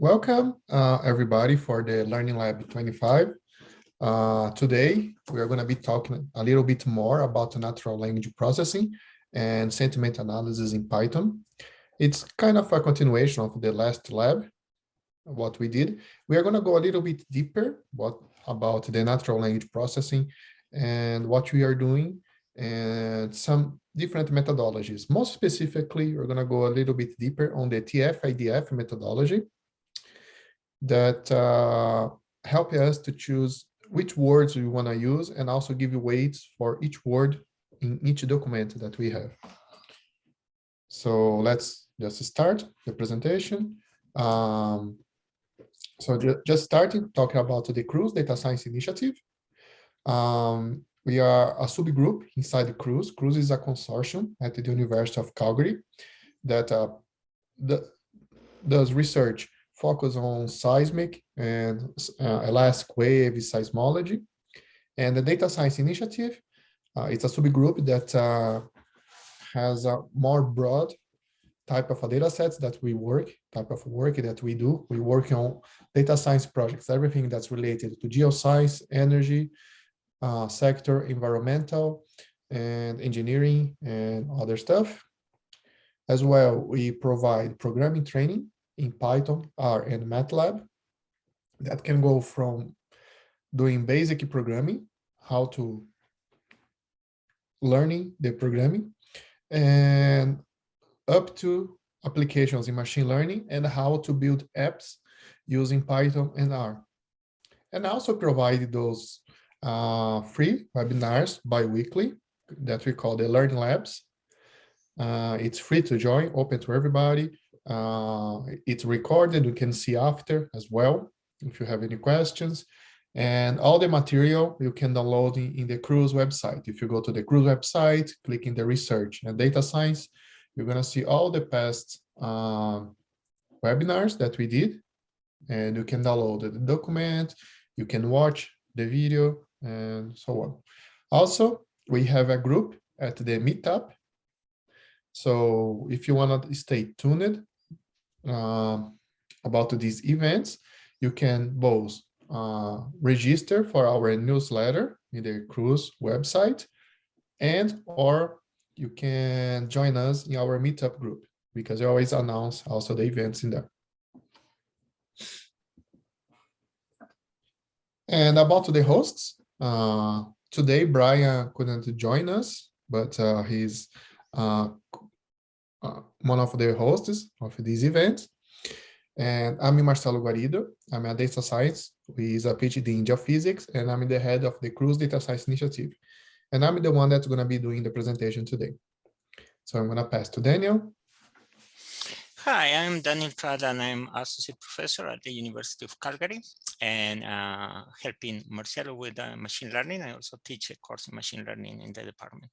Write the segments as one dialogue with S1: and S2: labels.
S1: Welcome, everybody, for the Learning Lab 25. Today, we are going to be talking a little bit more about natural language processing and sentiment analysis in Python. It's kind of a continuation of the last lab, what we did. We are going to go a little bit deeper about the natural language processing and what we are doing and some different methodologies. Most specifically, we're going to go a little bit deeper on the TF-IDF methodology that help us to choose which words we want to use and also give you weights for each word in each document that we have. So let's just start the presentation. So just starting talking about the CRUZ Data Science Initiative. We are a subgroup inside the CRUZ. CRUZ is a consortium at the University of Calgary that does research focus on seismic and elastic wave seismology. And the Data Science Initiative, it's a subgroup that has a more broad type of data sets that we work, that we do. We work on data science projects, everything that's related to geoscience, energy, sector, environmental, and engineering, and other stuff. As well, we provide programming training in Python, R, and MATLAB that can go from doing basic programming, how to learning the programming, and up to applications in machine learning and how to build apps using Python and R. And also provide those free webinars bi-weekly that we call the Learning Labs. It's free to join, open to everybody. It's recorded, you can see after as well, if you have any questions. And all the material you can download in the CRUZ website. If you go to the CRUZ website, click in the research and data science, you're gonna see all the past webinars that we did. And you can download the document, you can watch the video and so on. Also, we have a group at the Meetup. So if you wanna stay tuned about these events, you can both register for our newsletter in the CRUZ website, or you can join us in our Meetup group, because we always announce also the events in there. And about the hosts, today Brian couldn't join us, but he's one of the hosts of this event. And I'm Marcelo Guarido. I'm a data science with a PhD in geophysics, and I'm the head of the CRUZ Data Science Initiative. And I'm the one that's going to be doing the presentation today. So I'm going to pass to Daniel.
S2: Hi, I'm Daniel Prada, and I'm associate professor at the University of Calgary, and helping Marcelo with machine learning. I also teach a course in machine learning in the department.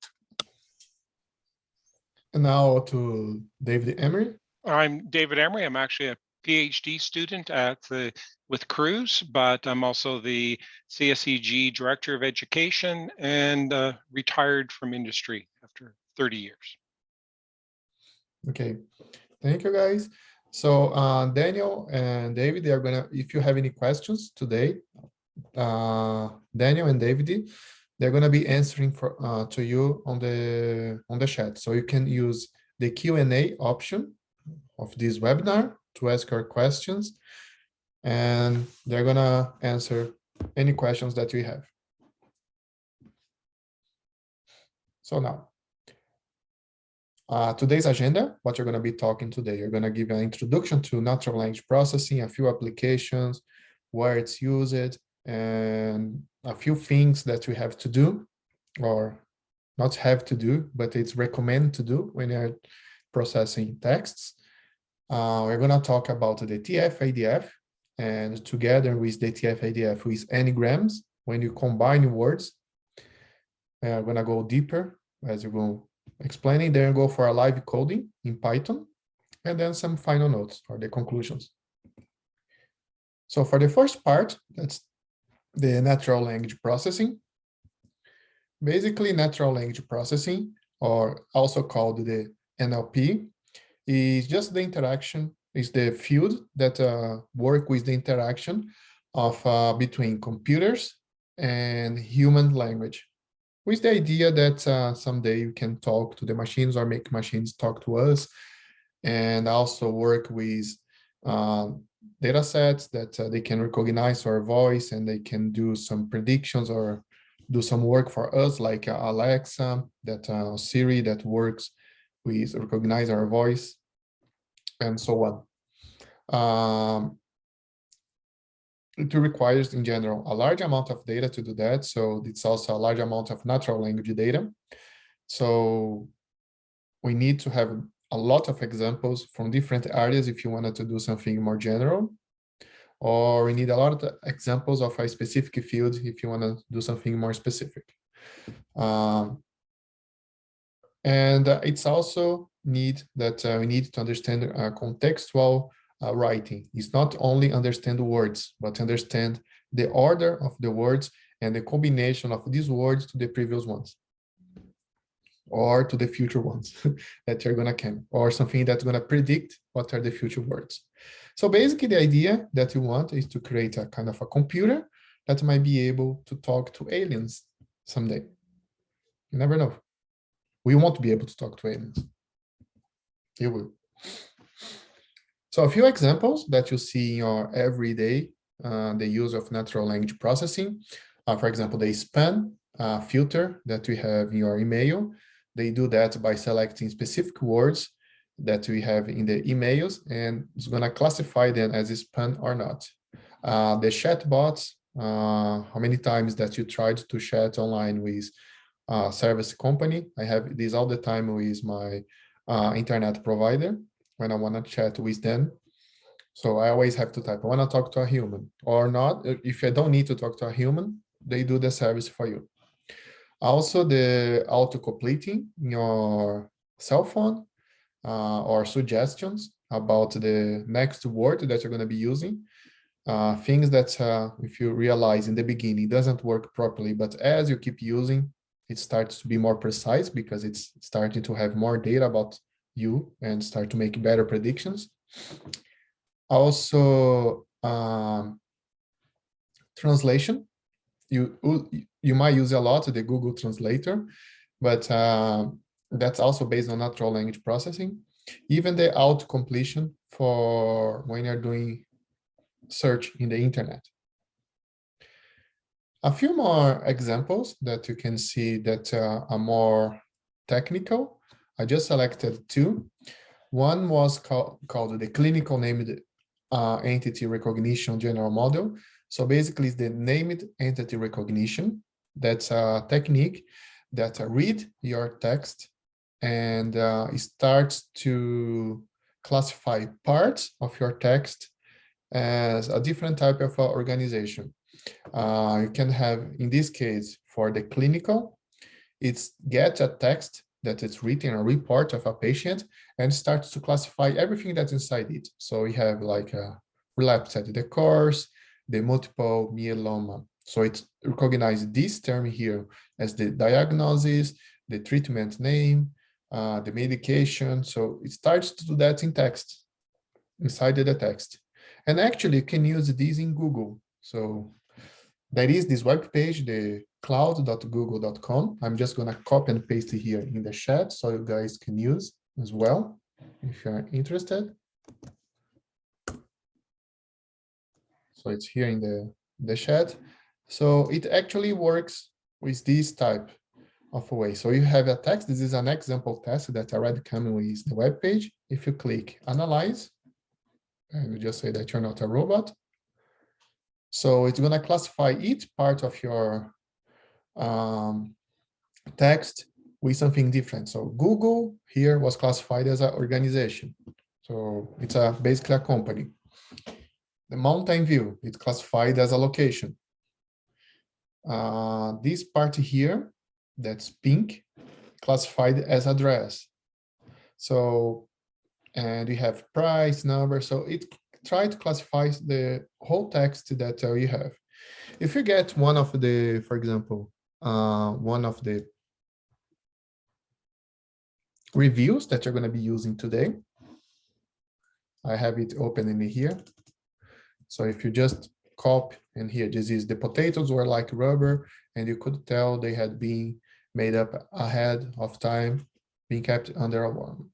S1: And now to David Emery.
S3: I'm David Emery. I'm actually a PhD student with CRUZ, but I'm also the CSEG Director of Education and retired from industry after 30 years.
S1: Okay, thank you guys. So Daniel and David, they are gonna, if you have any questions today, Daniel and David, they're gonna be answering to you on the chat. So you can use the Q&A option of this webinar to ask your questions, and they're gonna answer any questions that we have. So now, today's agenda, what you're gonna be talking today, you're gonna give an introduction to natural language processing, a few applications, where it's used, and a few things that we have to do, or not have to do, but it's recommended to do when you're processing texts. We're going to talk about the TF-IDF, and together with the TF-IDF with anagrams, when you combine words, we're going to go deeper as you go explaining, then go for a live coding in Python, and then some final notes or the conclusions. So for the first part, that's the natural language processing. Basically, natural language processing, or also called the NLP, is just the interaction is the field that work with the interaction of between computers and human language, with the idea that someday you can talk to the machines or make machines talk to us, and also work with data sets that they can recognize our voice and they can do some predictions or do some work for us, like Alexa, that Siri that works with recognize our voice, and so on. It requires, in general, a large amount of data to do that. So it's also a large amount of natural language data. So we need to have a lot of examples from different areas if you wanted to do something more general, or we need a lot of examples of a specific field if you want to do something more specific. And it's also need that we need to understand contextual writing. It's not only understand the words, but understand the order of the words and the combination of these words to the previous ones, or to the future ones that you're gonna come, or something that's gonna predict what are the future words. So basically the idea that you want is to create a kind of a computer that might be able to talk to aliens someday. You never know. We won't be able to talk to aliens. You will. So a few examples that you see in your everyday, the use of natural language processing. For example, the spam filter that we have in your email. They do that by selecting specific words that we have in the emails, and it's going to classify them as spam or not. The chat bots, how many times that you tried to chat online with service company. I have this all the time with my internet provider when I want to chat with them. So I always have to type, I want to talk to a human or not. If I don't need to talk to a human, they do the service for you. Also, the auto-completing in your cell phone or suggestions about the next word that you're going to be using. Things that if you realize in the beginning doesn't work properly, but as you keep using, it starts to be more precise because it's starting to have more data about you and start to make better predictions. Also, translation. You might use a lot the Google Translator, but that's also based on natural language processing. Even the auto-completion for when you're doing search in the internet. A few more examples that you can see that are more technical. I just selected two. One was called the clinical named entity recognition general model. So basically, it's the named entity recognition. That's a technique that read your text and it starts to classify parts of your text as a different type of organization. You can have, in this case, for the clinical, it's get a text that it's written, a report of a patient, and starts to classify everything that's inside it. So we have like a relapse at the course, the multiple myeloma. So it recognizes this term here as the diagnosis, the treatment name, the medication. So it starts to do that in text, inside the text. And actually you can use this in Google. So there is this web page, the cloud.google.com. I'm just going to copy and paste it here in the chat so you guys can use as well if you're interested. So it's here in the chat. So it actually works with this type of a way. So you have a text. This is an example test that already comes with the web page. If you click analyze, and you just say that you're not a robot. So it's going to classify each part of your text with something different. So Google here was classified as an organization. So it's basically a company. The mountain view, it's classified as a location. This part here, that's pink, classified as address. So, and you have price, number. So it tries to classify the whole text that you have. If you get one of the, for example, one of the reviews that you're going to be using today, I have it open in here. So if you just copy, and here, this is the potatoes were like rubber, and you could tell they had been made up ahead of time, being kept under a warm.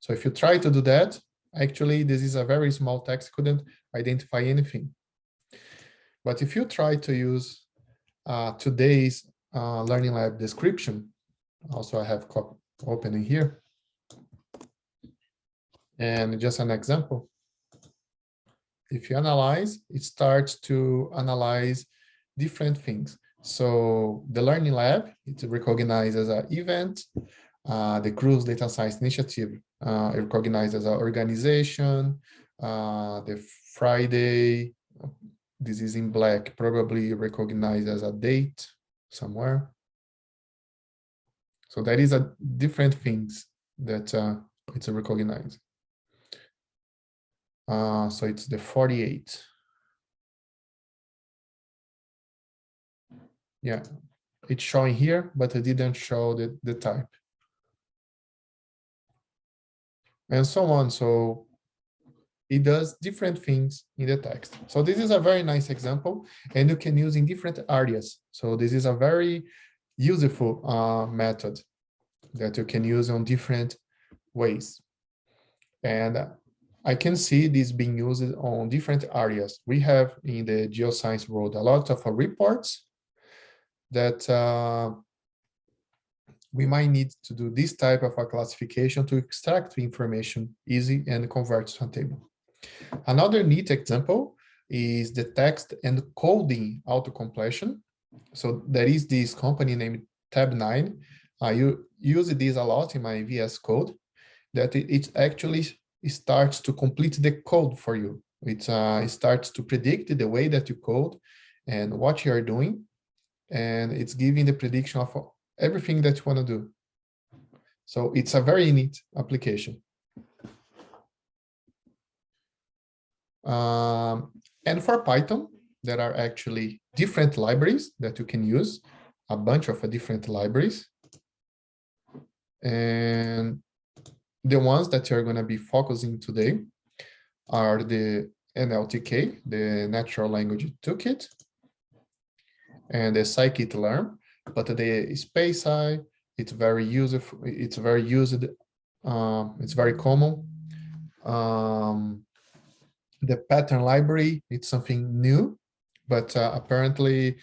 S1: So if you try to do that, actually, this is a very small text, couldn't identify anything. But if you try to use today's Learning Lab description, also I have open in here, and just an example. If you analyze, it starts to analyze different things. So the Learning Lab, it's recognized as an event. The Cruise Data Science Initiative, recognized as an organization. The Friday, this is in black, probably recognized as a date somewhere. So that is a different things that it's recognized. So it's the 48. Yeah, it's showing here, but it didn't show the type. And so on. So it does different things in the text. So this is a very nice example, and you can use in different areas. So this is a very useful method that you can use on different ways. And I can see this being used on different areas. We have in the geoscience world a lot of reports that we might need to do this type of a classification to extract the information easy and convert to a table. Another neat example is the text and coding auto-completion. So there is this company named Tab9. You use this a lot in my VS Code, that it actually starts to complete the code for you. It starts to predict the way that you code and what you are doing, and it's giving the prediction of everything that you want to do. So it's a very neat application. And for Python, there are actually different libraries that you can use, a bunch of different libraries. And the ones that you're going to be focusing today are the NLTK, the Natural Language Toolkit, and the scikit-learn. But the SpaceI, it's very useful. It's very used. It's very common. The pattern library, it's something new, but apparently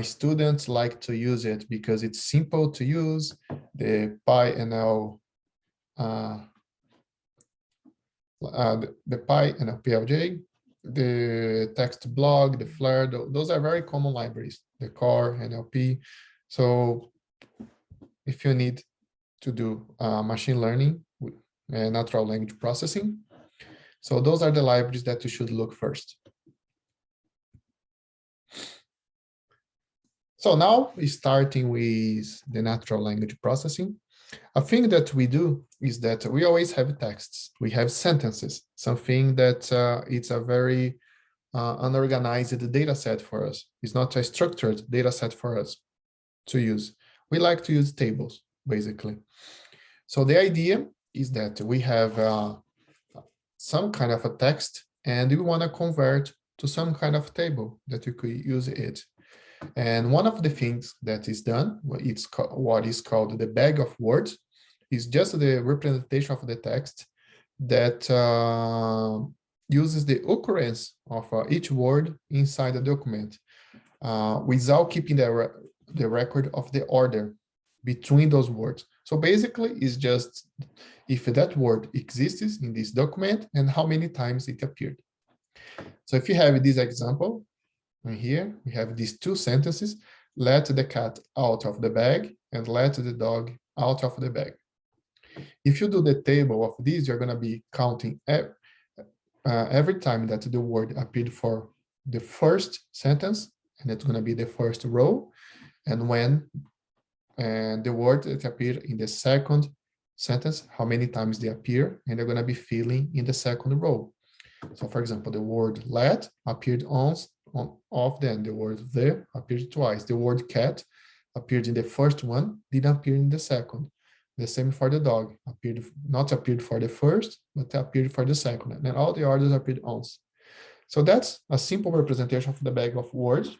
S1: students like to use it because it's simple to use. The PyNL, the PyNLPLJ, the text blog, the Flare, those are very common libraries, the core, NLP. So if you need to do machine learning, natural language processing, so those are the libraries that you should look first. So now starting with the natural language processing, a thing that we do is that we always have texts. We have sentences, something that it's a very unorganized data set for us. It's not a structured data set for us to use. We like to use tables, basically. So the idea is that we have some kind of a text, and we want to convert to some kind of table that you could use it. And one of the things that is done, it's what is called the bag of words, is just the representation of the text that uses the occurrence of each word inside the document without keeping the record of the order between those words. So basically, it's just if that word exists in this document and how many times it appeared. So if you have this example, and here we have these two sentences: let the cat out of the bag and let the dog out of the bag. If you do the table of these, you're going to be counting every time that the word appeared for the first sentence, and it's going to be the first row, and when the word that appeared in the second sentence, how many times they appear, and they're going to be filling in the second row. So for example, the word let appeared once, then the word the appeared twice. The word cat appeared in the first one, didn't appear in the second. The same for the dog, not appeared for the first, but appeared for the second, and then all the others appeared once. So that's a simple representation of the bag of words.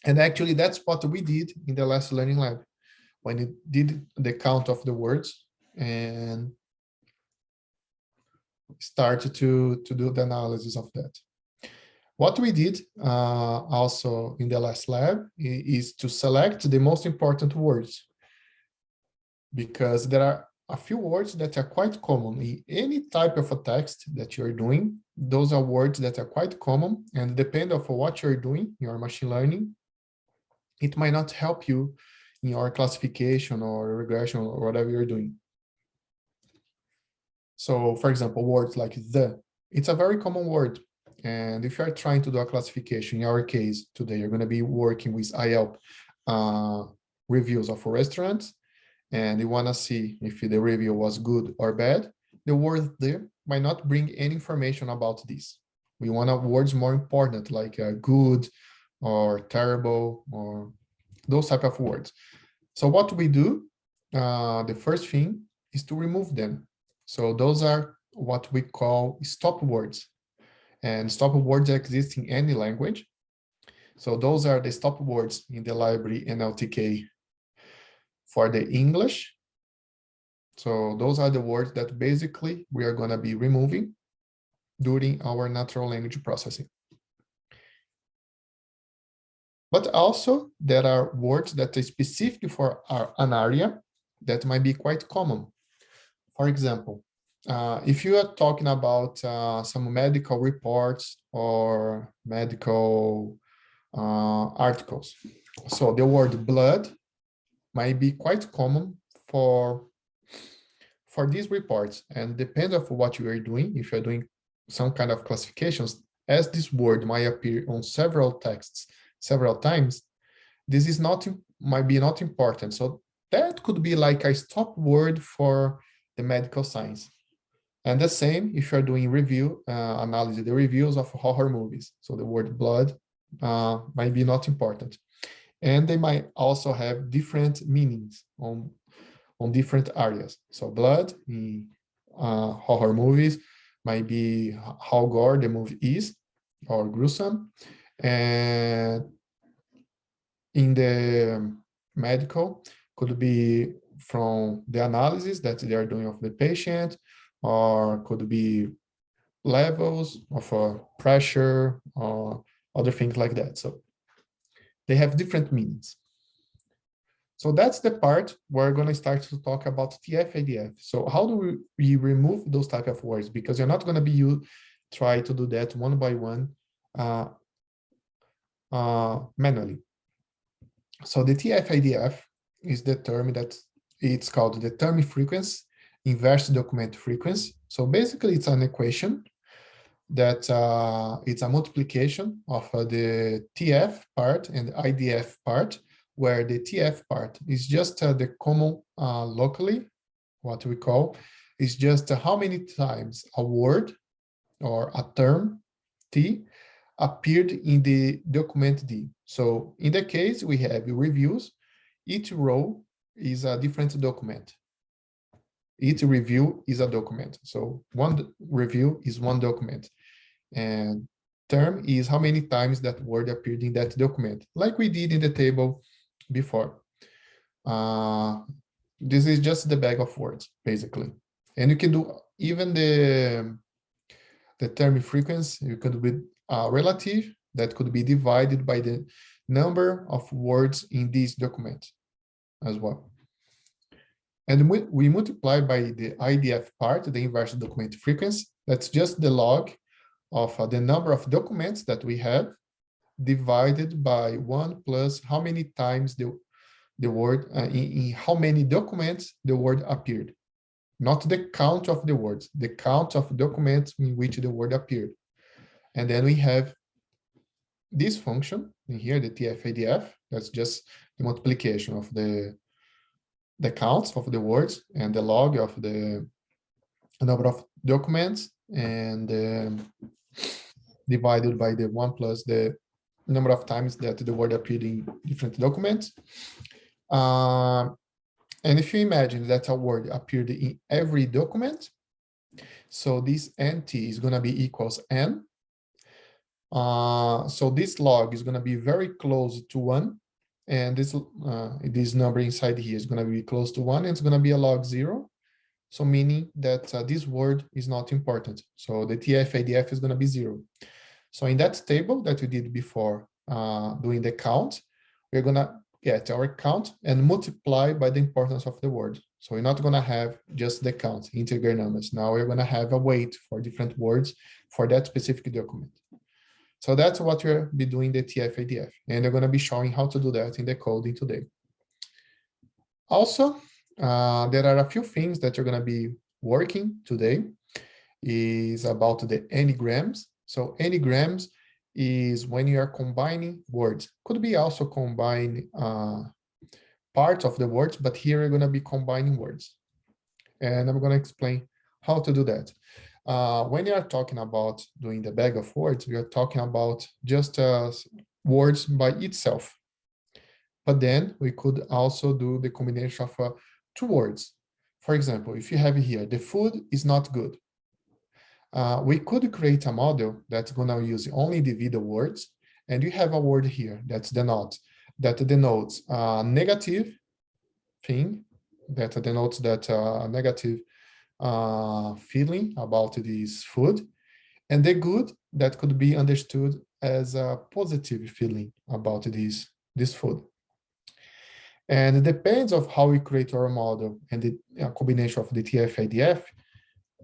S1: And actually that's what we did in the last learning lab, when it did the count of the words and started to do the analysis of that. What we did also in the last lab is to select the most important words, because there are a few words that are quite common in any type of a text that you're doing. Those are words that are quite common, and depending on what you're doing, your machine learning, it might not help you in your classification or regression or whatever you're doing. So for example, words like the, it's a very common word. And if you're trying to do a classification, in our case today, you're going to be working with YELP reviews of restaurants, and you want to see if the review was good or bad, the word there might not bring any information about this. We want words more important, like good or terrible or those type of words. So what we do, the first thing is to remove them. So those are what we call stop words. And stop words exist in any language. So those are the stop words in the library NLTK for the English. So those are the words that basically we are going to be removing during our natural language processing. But also there are words that are specific for an area that might be quite common. For example, if you are talking about some medical reports or medical articles, so the word blood might be quite common for these reports, and depends on what you are doing. If you're doing some kind of classifications, as this word might appear on several texts several times, this is might be not important. So that could be like a stop word for the medical science. And the same if you're doing review analysis, the reviews of horror movies. So the word blood might be not important. And they might also have different meanings on different areas. So blood in horror movies might be how gore the movie is or gruesome. And in the medical could be from the analysis that they are doing of the patient, or could be levels of pressure or other things like that. So they have different meanings. So that's the part we're going to start to talk about TF-IDF. So how do we remove those type of words? Because you're not going to be try to do that one by one manually. So the TF-IDF is the term that it's called the term frequency, inverse document frequency. So basically it's an equation that it's a multiplication of the TF part and the IDF part, where the TF part is just the common locally, what we call, is just how many times a word or a term T appeared in the document D. So in the case we have reviews, each row is a different document. Each review is a document. So one review is one document. And term is how many times that word appeared in that document, like we did in the table before. This is just the bag of words, basically. And you can do even the term frequency. You could be relative that could be divided by the number of words in this document as well. And we multiply by the IDF part, the inverse document frequency. That's just the log of the number of documents that we have divided by 1 plus how many times the word, in how many documents the word appeared. Not the count of the words, the count of documents in which the word appeared. And then we have this function in here, the TF-IDF, that's just the multiplication of the counts of the words and the log of the number of documents, and divided by the 1 plus the number of times that the word appeared in different documents. And if you imagine that a word appeared in every document, so this nt is going to be equals n. So this log is going to be very close to 1. And this number inside here is going to be close to 1. And it's going to be a log 0. So meaning that this word is not important. So the TF-IDF is going to be 0. So in that table that we did before doing the count, we're going to get our count and multiply by the importance of the word. So we're not going to have just the count, integer numbers. Now we're going to have a weight for different words for that specific document. So that's what we'll be doing the TF-IDF. And we're going to be showing how to do that in the coding today. Also, there are a few things that you're going to be working today is about the n-grams. So n-grams is when you are combining words. Could be also combine parts of the words, but here we're going to be combining words. And I'm going to explain how to do that. When you are talking about doing the bag of words, we are talking about just words by itself. But then we could also do the combination of 2 words. For example, if you have here, the food is not good. We could create a model that's going to use only individual words. And you have a word here that's denotes negative thing, that denotes that negative feeling about this food, and the good that could be understood as a positive feeling about this food. And it depends of how we create our model and the combination of the TF-IDF,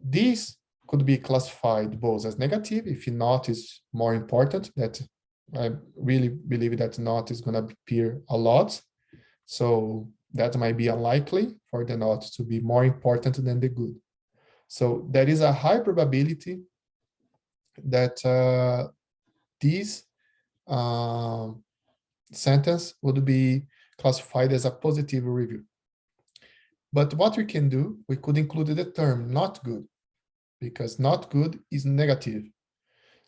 S1: this could be classified both as negative, if not is more important, that I really believe that not is going to appear a lot. So that might be unlikely for the not to be more important than the good. So there is a high probability that this sentence would be classified as a positive review. But what we can do, we could include the term not good, because not good is negative.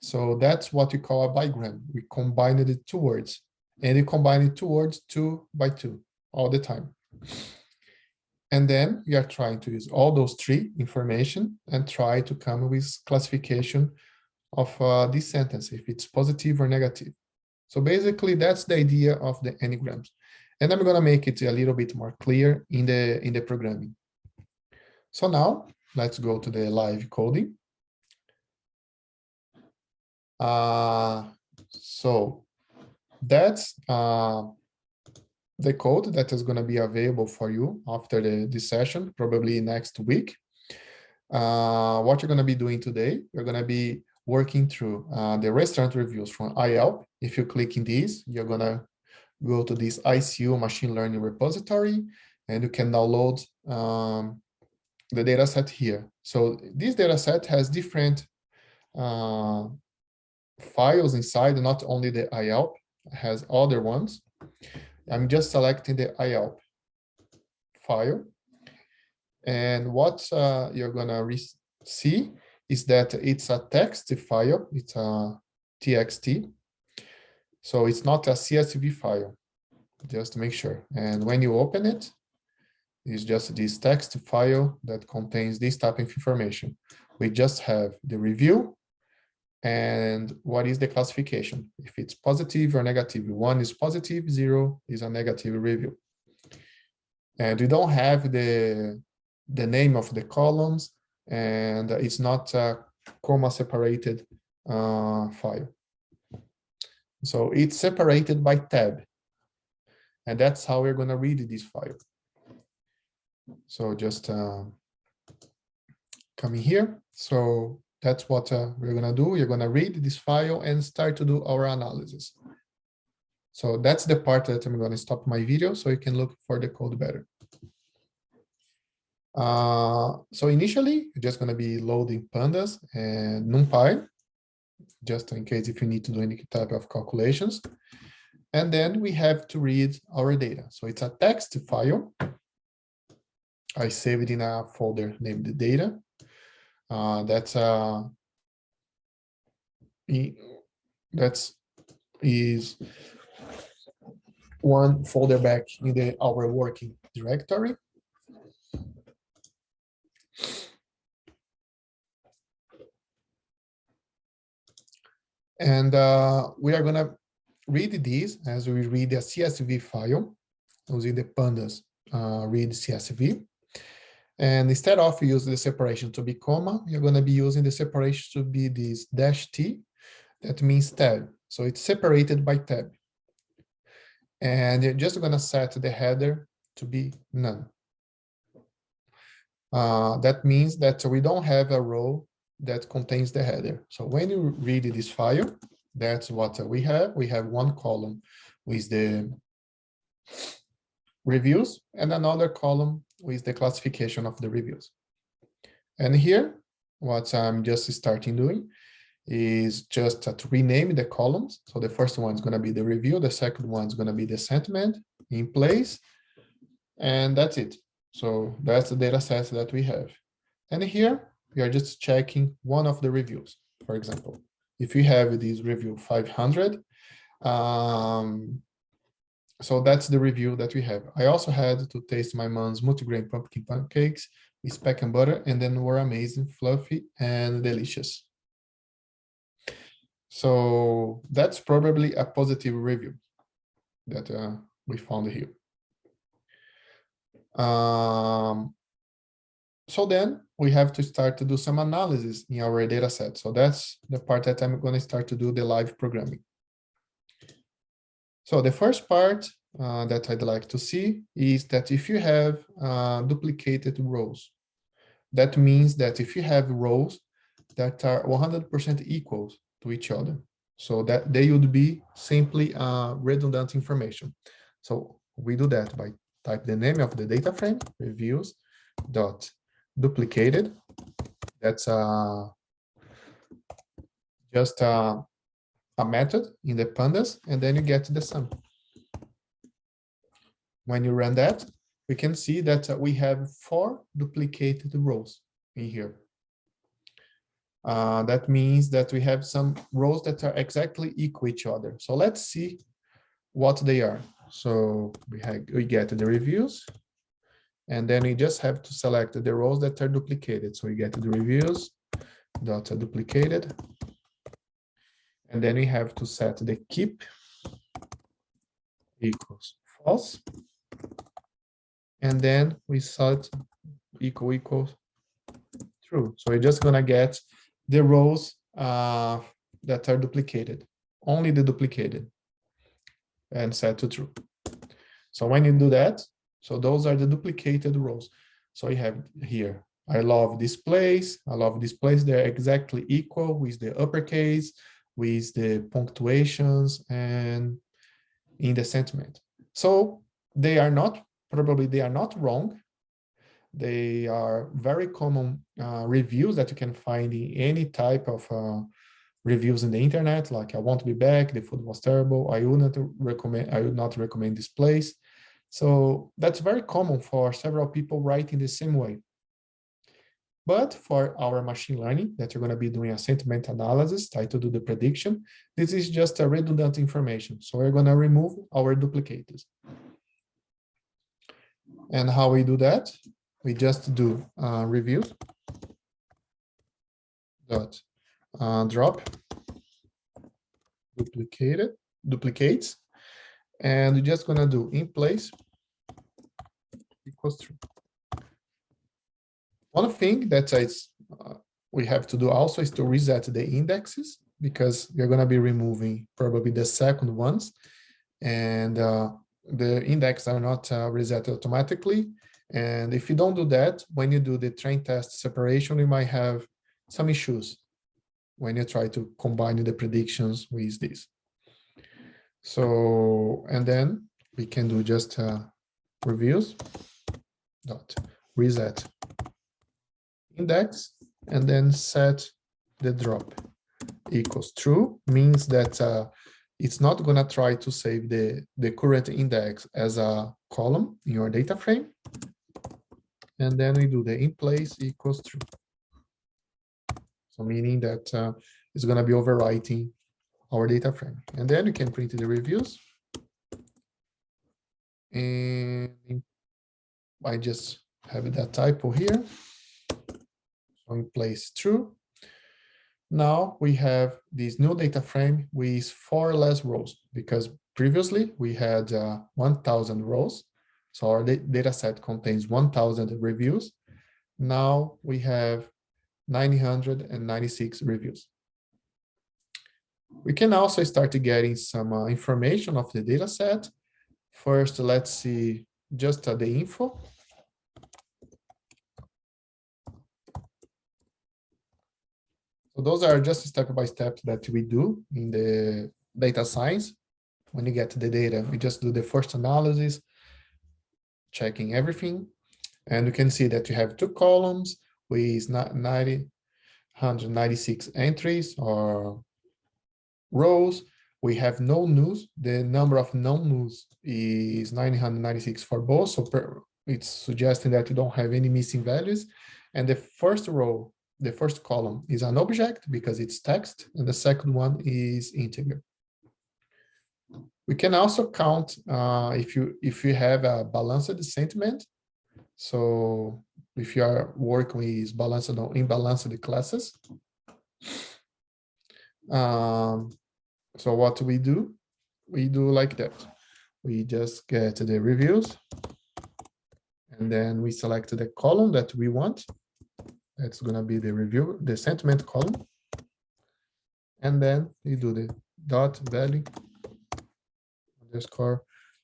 S1: So that's what we call a bigram. We combined the 2 words, and we combine 2 words 2 by 2 all the time. And then we are trying to use all those 3 information and try to come with classification of this sentence, if it's positive or negative. So basically, that's the idea of the n-grams. And I'm going to make it a little bit more clear in the programming. So now let's go to the live coding. So that's the code that is going to be available for you after this session, probably next week. What you're going to be doing today, you're going to be working through the restaurant reviews from YELP. If you click in these, you're going to go to this ICU machine learning repository, and you can download the data set here. So this data set has different files inside, not only the YELP, has other ones. I'm just selecting the YELP file. And what you're going to see is that it's a text file. It's a TXT. So it's not a CSV file, just to make sure. And when you open it, it's just this text file that contains this type of information. We just have the review and what is the classification, if it's positive or negative. 1 is positive, 0 is a negative review. And we don't have the name of the columns, and it's not a comma separated file. So it's separated by tab. And that's how we're going to read this file. So just coming here. So that's what we're going to do. We're going to read this file and start to do our analysis. So that's the part that I'm going to stop my video so you can look for the code better. So initially, you're just going to be loading pandas and NumPy, just in case if you need to do any type of calculations. And then we have to read our data. So it's a text file. I save it in a folder named data. That's one folder back in our working directory. And we are going to read these as we read a CSV file using the pandas read CSV. And instead of using the separation to be comma, you're going to be using the separation to be this -t. That means tab. So it's separated by tab. And you're just going to set the header to be none. That means that we don't have a row that contains the header. So when you read this file, that's what we have. We have one column with the reviews and another column with the classification of the reviews. And here, what I'm just starting doing is just to rename the columns. So the first one is going to be the review. The second one is going to be the sentiment in place. And that's it. So that's the data set that we have. And here we are just checking one of the reviews. For example, if we have this review 500, so that's the review that we have. I also had to taste my mom's multigrain pumpkin pancakes with speck and butter, and then were amazing, fluffy, and delicious. So that's probably a positive review that we found here. So then we have to start to do some analysis in our data set. So that's the part that I'm going to start to do the live programming. So the first part that I'd like to see is that if you have duplicated rows, that means that if you have rows that are 100% equal to each other, so that they would be simply redundant information. So we do that by type the name of the data frame, reviews dot duplicated. That's just a method in the pandas, and then you get the sum. When you run that, we can see that we have 4 duplicated rows in here. That means that we have some rows that are exactly equal each other. So let's see what they are. So we get the reviews, and then we just have to select the rows that are duplicated. So we get the reviews dot duplicated, and then we have to set the keep equals false, and then we set equals true. So we're just gonna get the rows that are duplicated, only the duplicated, and set to true. So when you do that, so those are the duplicated rows. So you have here, I love displays. I love displays. They're exactly equal with the uppercase, with the punctuations, and in the sentiment. So they are not, probably they are not wrong. They are very common reviews that you can find in any type of reviews in the internet, like I won't be back, the food was terrible, I would not recommend this place. So that's very common for several people writing the same way. But for our machine learning, that you're going to be doing a sentiment analysis, try to do the prediction, this is just a redundant information. So we're going to remove our duplicators. And how we do that? We just do reviews dot drop duplicates, and we're just gonna do in place equals true. One thing that we have to do also is to reset the indexes, because we're gonna be removing probably the second ones, and the index are not reset automatically. And if you don't do that, when you do the train test separation, you might have some issues when you try to combine the predictions with this. So, and then we can do just reviews dot reset index, and then set the drop equals true, means that it's not going to try to save the current index as a column in your data frame. And then we do the in place equals true. So meaning that it's going to be overwriting our data frame. And then you can print the reviews. And I just have that typo here. So in place true. Now we have this new data frame with 4 less rows, because previously we had 1,000 rows. So our data set contains 1,000 reviews. Now we have 996 reviews. We can also start getting some information of the data set. First, let's see just the info. So those are just step-by-step that we do in the data science. When you get the data, we just do the first analysis, checking everything. And you can see that you have 2 columns with 196 entries or rows. We have no news. The number of non-news is 996 for both. So it's suggesting that you don't have any missing values. And the first row, the first column is an object because it's text, and the second one is integer. We can also count if you have a balanced sentiment. So if you are working with balanced or imbalanced classes. So what we do like that. We just get the reviews, and then we select the column that we want. That's going to be the review, the sentiment column. And then we do the dot value underscore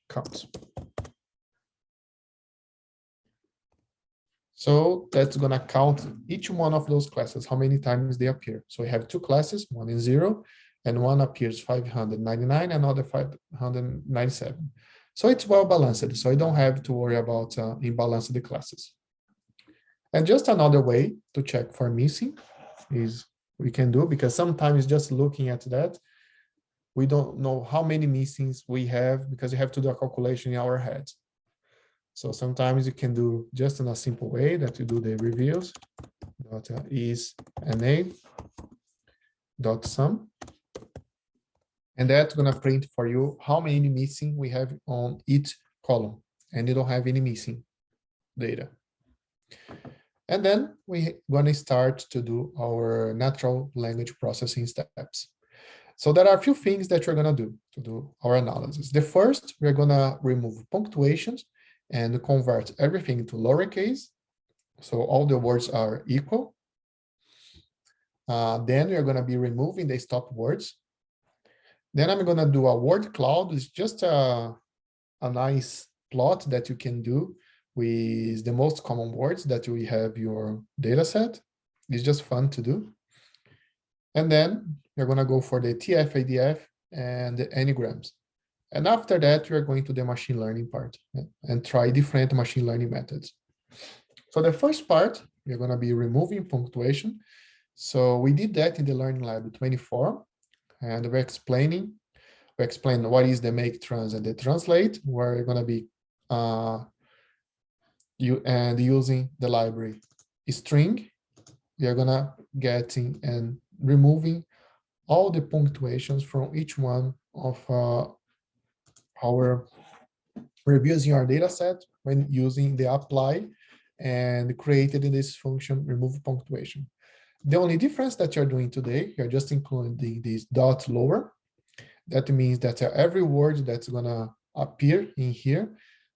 S1: count. So that's going to count each one of those classes, how many times they appear. So we have 2 classes, one is 0, and one appears 599, another 597. So it's well balanced. So I don't have to worry about imbalanced classes. And just another way to check for missing is we can do, because sometimes just looking at that, we don't know how many missings we have because you have to do a calculation in our head. So sometimes you can do just in a simple way that you do the reviews dot is na dot sum, and that's going to print for you how many missing we have on each column, and you don't have any missing data. And then we're going to start to do our natural language processing steps. So there are a few things that we're going to do our analysis. The first, we're going to remove punctuations and convert everything to lowercase. So all the words are equal. Then we're going to be removing the stop words. Then I'm going to do a word cloud. It's just a nice plot that you can do with the most common words that we have your data set. It's just fun to do. And then you're going to go for the TF-IDF and the anagrams. And after that, we're going to the machine learning part and try different machine learning methods. So the first part, we're going to be removing punctuation. So we did that in the Learning Lab 24, and we explain what is the make, trans, and the translate, where we're going to be using the library string. We are going to getting and removing all the punctuations from each one of our reviews in our data set when using the apply and created in this function remove punctuation. The only difference that you're doing today, you're just including this dot lower. That means that every word that's going to appear in here,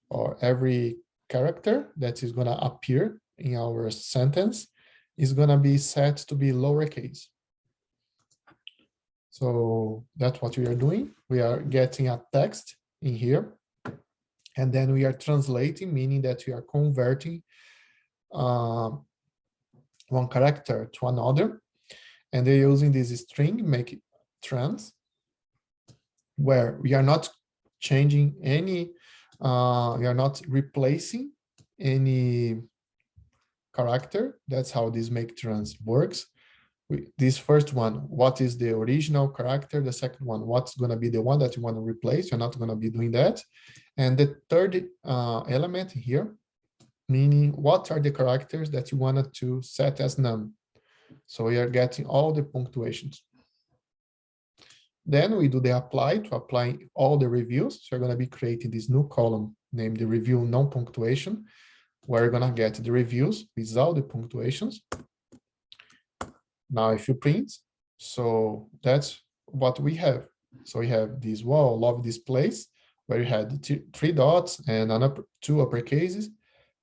S1: or every character that is going to appear in our sentence, is going to be set to be lowercase. So that's what we are doing. We are getting a text in here, and then we are translating, meaning that we are converting one character to another, and they're using this string make it trans, where we are not changing any, we are not replacing any character. That's how this make trans works. This first one, what is the original character? The second one, what's going to be the one that you want to replace? You're not going to be doing that. And the third element here, meaning what are the characters that you wanted to set as none. So we are getting all the punctuations. Then we do the apply to apply all the reviews. So we're going to be creating this new column named the review non-punctuation, where we're going to get the reviews without the punctuations. Now, if you print, So that's what we have. So we have this wall of displays where you had three dots and two uppercases.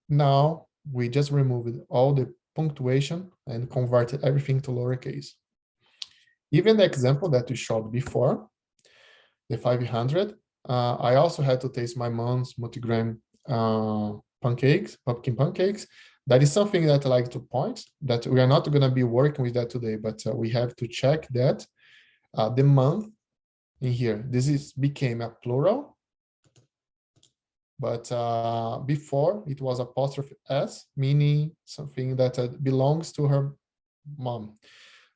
S1: Now we just removed all the punctuation and converted everything to lowercase. Even the example that we showed before, the 500, I also had to taste my mom's multigram pumpkin pancakes. That is something that I like to point, that we are not going to be working with that today, but we have to check that the month in here, became a plural, but before it was apostrophe S, meaning something that belongs to her mom.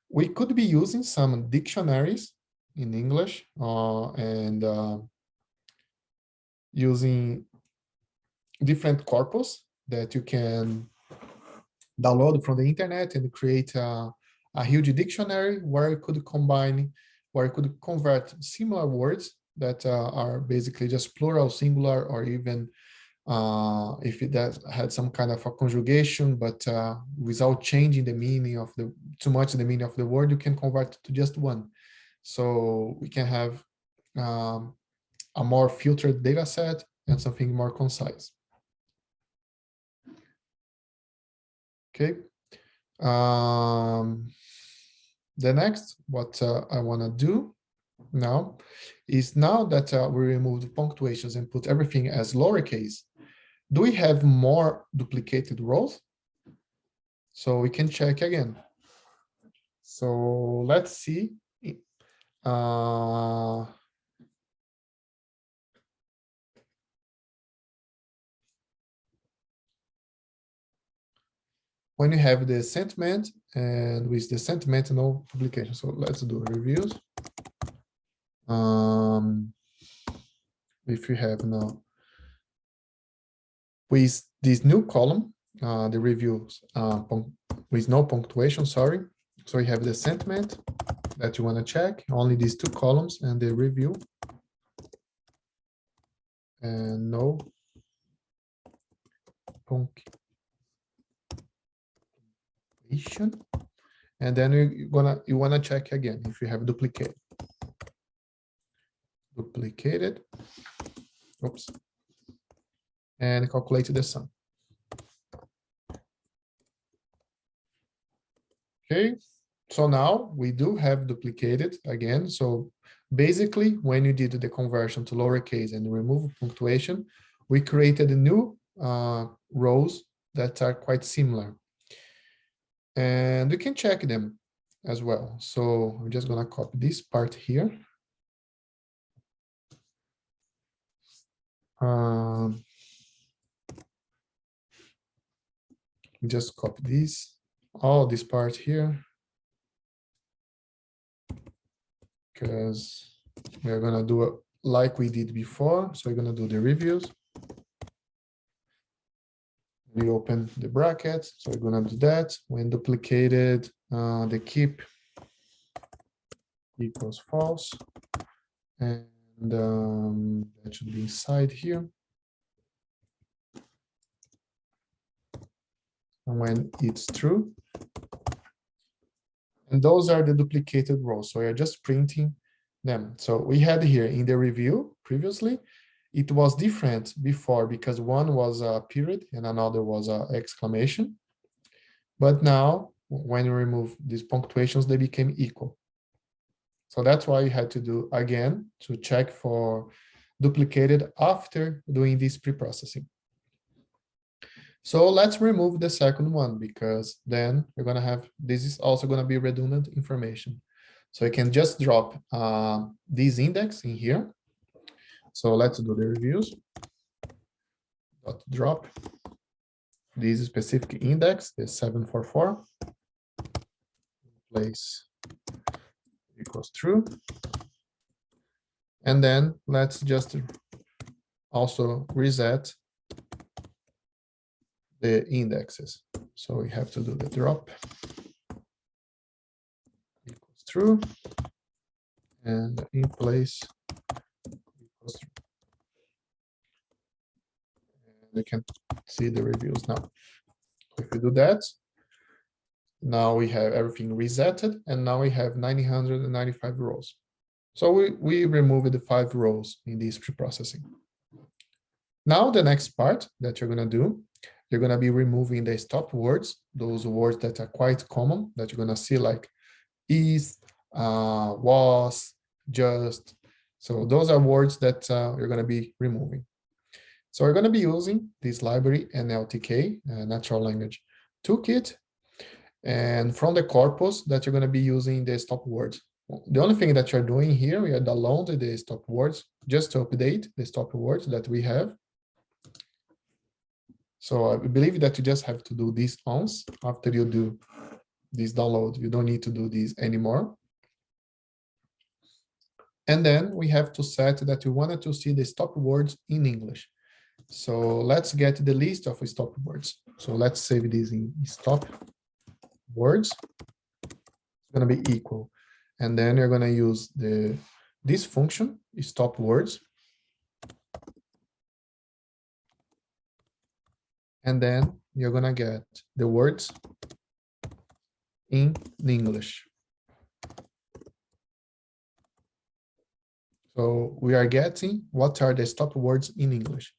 S1: We could be using some dictionaries in English and using different corpus that you can download from the internet and create a huge dictionary where you could combine, where you could convert similar words that are basically just plural, singular, or even if it had some kind of a conjugation, but without changing the meaning of too much the meaning of the word, you can convert to just one. So we can have a more filtered data set and something more concise. Okay. The next, what I want to do now is, now that we removed punctuations and put everything as lowercase, do we have more duplicated rows? So we can check again. So let's see. When you have the sentiment, and with the sentiment, no publication. So let's do reviews. If you have now, with this new column, the reviews with no punctuation, sorry. So you have the sentiment that you want to check, only these two columns, and the review, and no punctuation. And then you wanna check again if you have duplicated. Oops. And calculate the sum. Okay, so now we do have duplicated again. So basically, when you did the conversion to lowercase and remove punctuation, we created new rows that are quite similar. And we can check them as well. So I'm just gonna copy this part here. Just copy all this part here, because we're gonna do it like we did before. So we're gonna do the reviews. We open the brackets, so we're gonna do that. When duplicated, the keep equals false, and that should be inside here. And when it's true, and those are the duplicated rows. So we are just printing them. So we had here in the review previously, it was different before because one was a period and another was an exclamation. But now when you remove these punctuations, they became equal. So that's why you had to do again to check for duplicated after doing this preprocessing. So let's remove the second one, because then we're going to have, this is also going to be redundant information. So you can just drop this index in here. So let's do the reviews. Drop this specific index, the 744. Place equals true. And then let's just also reset the indexes. So we have to do the drop equals true, and in place equals true. And you can see the reviews now. If you do that, Now we have everything resetted, and now we have 995 rows. So we removed the 5 rows in this preprocessing. Now the next part that you're going to do, you're going to be removing the stop words, those words that are quite common that you're going to see, like is, was, just. So those are words that you're going to be removing. So we're going to be using this library NLTK, Natural Language Toolkit, and from the corpus that you're going to be using the stop words. The only thing that you're doing here, we are downloading the stop words just to update the stop words that we have. So I believe that you just have to do this once. After you do this download, you don't need to do this anymore. And then we have to set that we wanted to see the stop words in English. So let's get the list of stop words. So let's save this in stop words. It's going to be equal. And then you're going to use this function, stop words. And then you're going to get the words in English. So we are getting what are the stop words in English.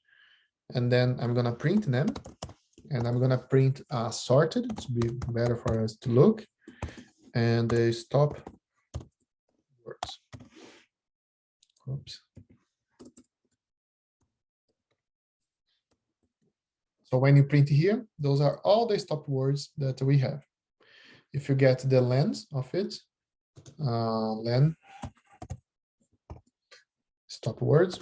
S1: And then I'm going to print them. And I'm going to print sorted to be better for us to look. And the stop words. Oops. So when you print here, those are all the stop words that we have. If you get the length of it, len stop words.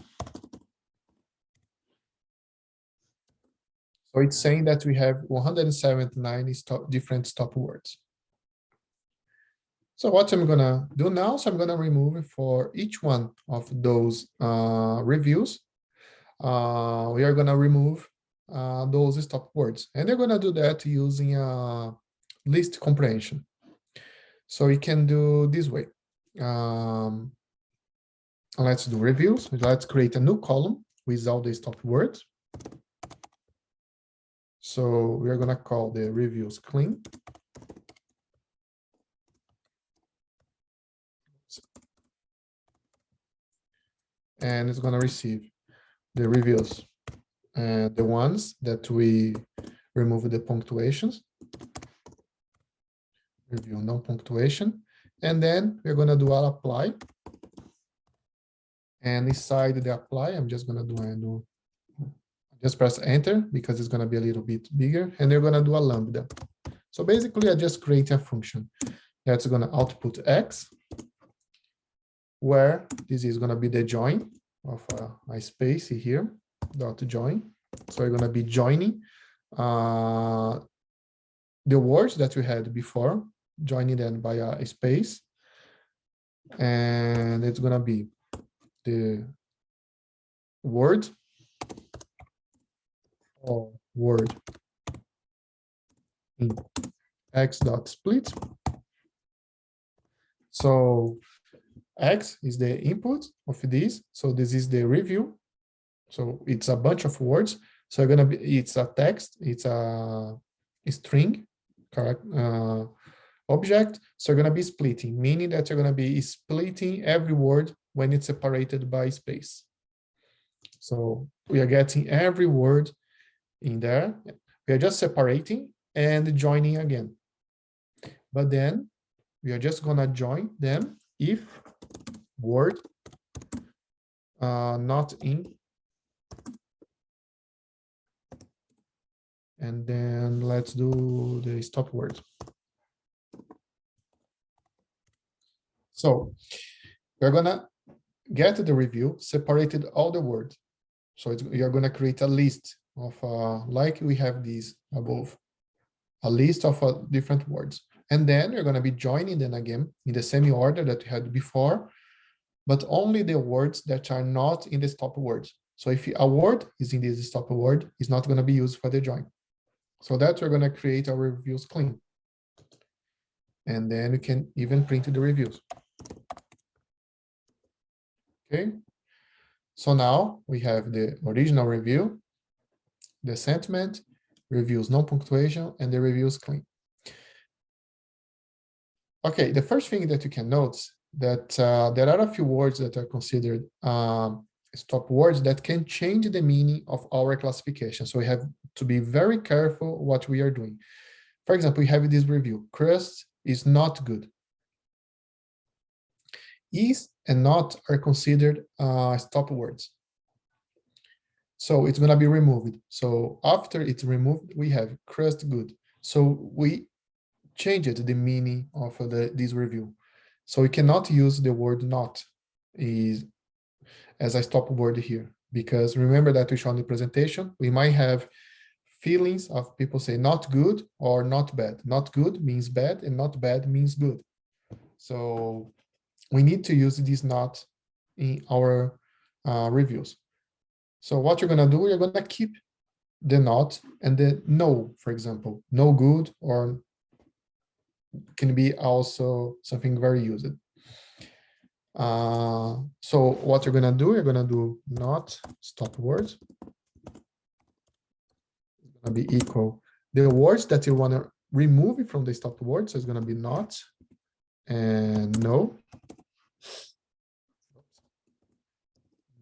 S1: So it's saying that we have 179 different stop words. So what I'm gonna do now, so I'm gonna remove for each one of those reviews. We are gonna remove those stop words, and they're gonna do that using list comprehension. So we can do this way. Let's do reviews. Let's create a new column with all the stop words. So we are going to call the reviews clean. And it's going to receive the reviews, the ones that we remove the punctuations. Review no punctuation. And then we're going to do an apply. And inside the apply, I'm just going to do just press enter because it's going to be a little bit bigger, and they're going to do a lambda. So basically, I just create a function that's going to output x, where this is going to be the join of my space here, dot join. So we're going to be joining the words that we had before, joining them by a space, and it's going to be the word or word in x dot split. So x is the input of this. So this is the review. So it's a bunch of words. So it's gonna be, it's a text, it's a string, correct? Object. So you're gonna be splitting, meaning that you're gonna be splitting every word when it's separated by space. So we are getting every word in there. We are just separating and joining again. But then we are just gonna join them if word not in. And then let's do the stop word. So we're gonna get the review, separated all the words. So you're gonna create a list of like we have these above, a list of different words. And then you're gonna be joining them again in the same order that we had before, but only the words that are not in the stop words. So if a word is in this stop word, it's not gonna be used for the join. So that we're gonna create our reviews clean. And then we can even print the reviews. Okay. So now we have the original review, the sentiment, reviews no punctuation, and the reviews clean. Okay, the first thing that you can notice that there are a few words that are considered stop words that can change the meaning of our classification. So we have to be very careful what we are doing. For example, we have this review. Crust is not good. Is and not are considered stop words. So it's going to be removed. So after it's removed, we have crust good. So we changed the meaning of this review. So we cannot use the word not as a stop word here, because remember that we showed in the presentation, we might have feelings of people say not good or not bad. Not good means bad and not bad means good. So we need to use this not in our reviews. So what you're going to do, you're going to keep the not and the no, for example, no good, or can be also something very used. So what you're going to do, you're going to do not stop words. It's going to be equal. The words that you want to remove from the stop words, so it's going to be not and no.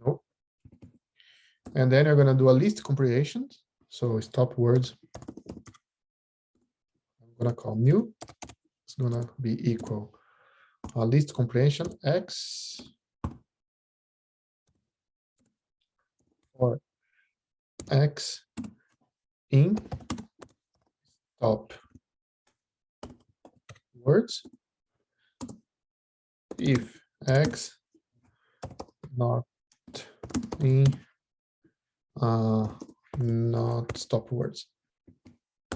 S1: No. And then you're going to do a list comprehension. So stop words. I'm going to call new. It's going to be equal. A list comprehension x or x in stop words if x not in not stop words.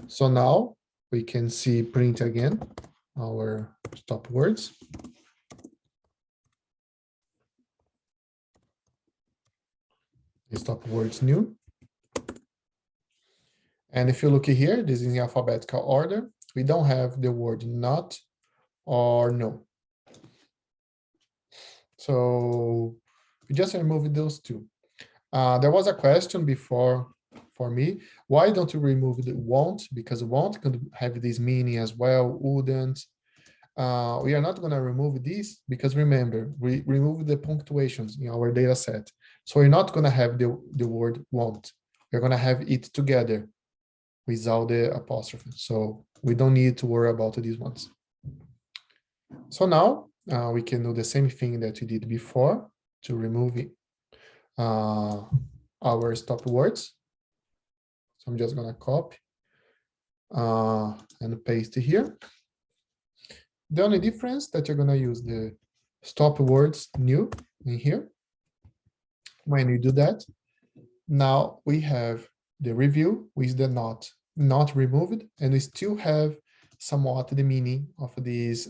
S1: So now we can see print again our stop words. The stop words new. And if you look here, this is in alphabetical order. We don't have the word not or no. So we just removed those two. There was a question before for me, why don't you remove the won't? Because won't could have this meaning as well, wouldn't. We are not going to remove this because remember, we removed the punctuations in our data set. So we're not going to have the word won't. We're going to have it together without the apostrophe. So we don't need to worry about these ones. So now we can do the same thing that we did before to remove it. Our stop words. So I'm just going to copy and paste here. The only difference that you're going to use the stop words new in here. When you do that, now we have the review with the not removed, and we still have somewhat the meaning of this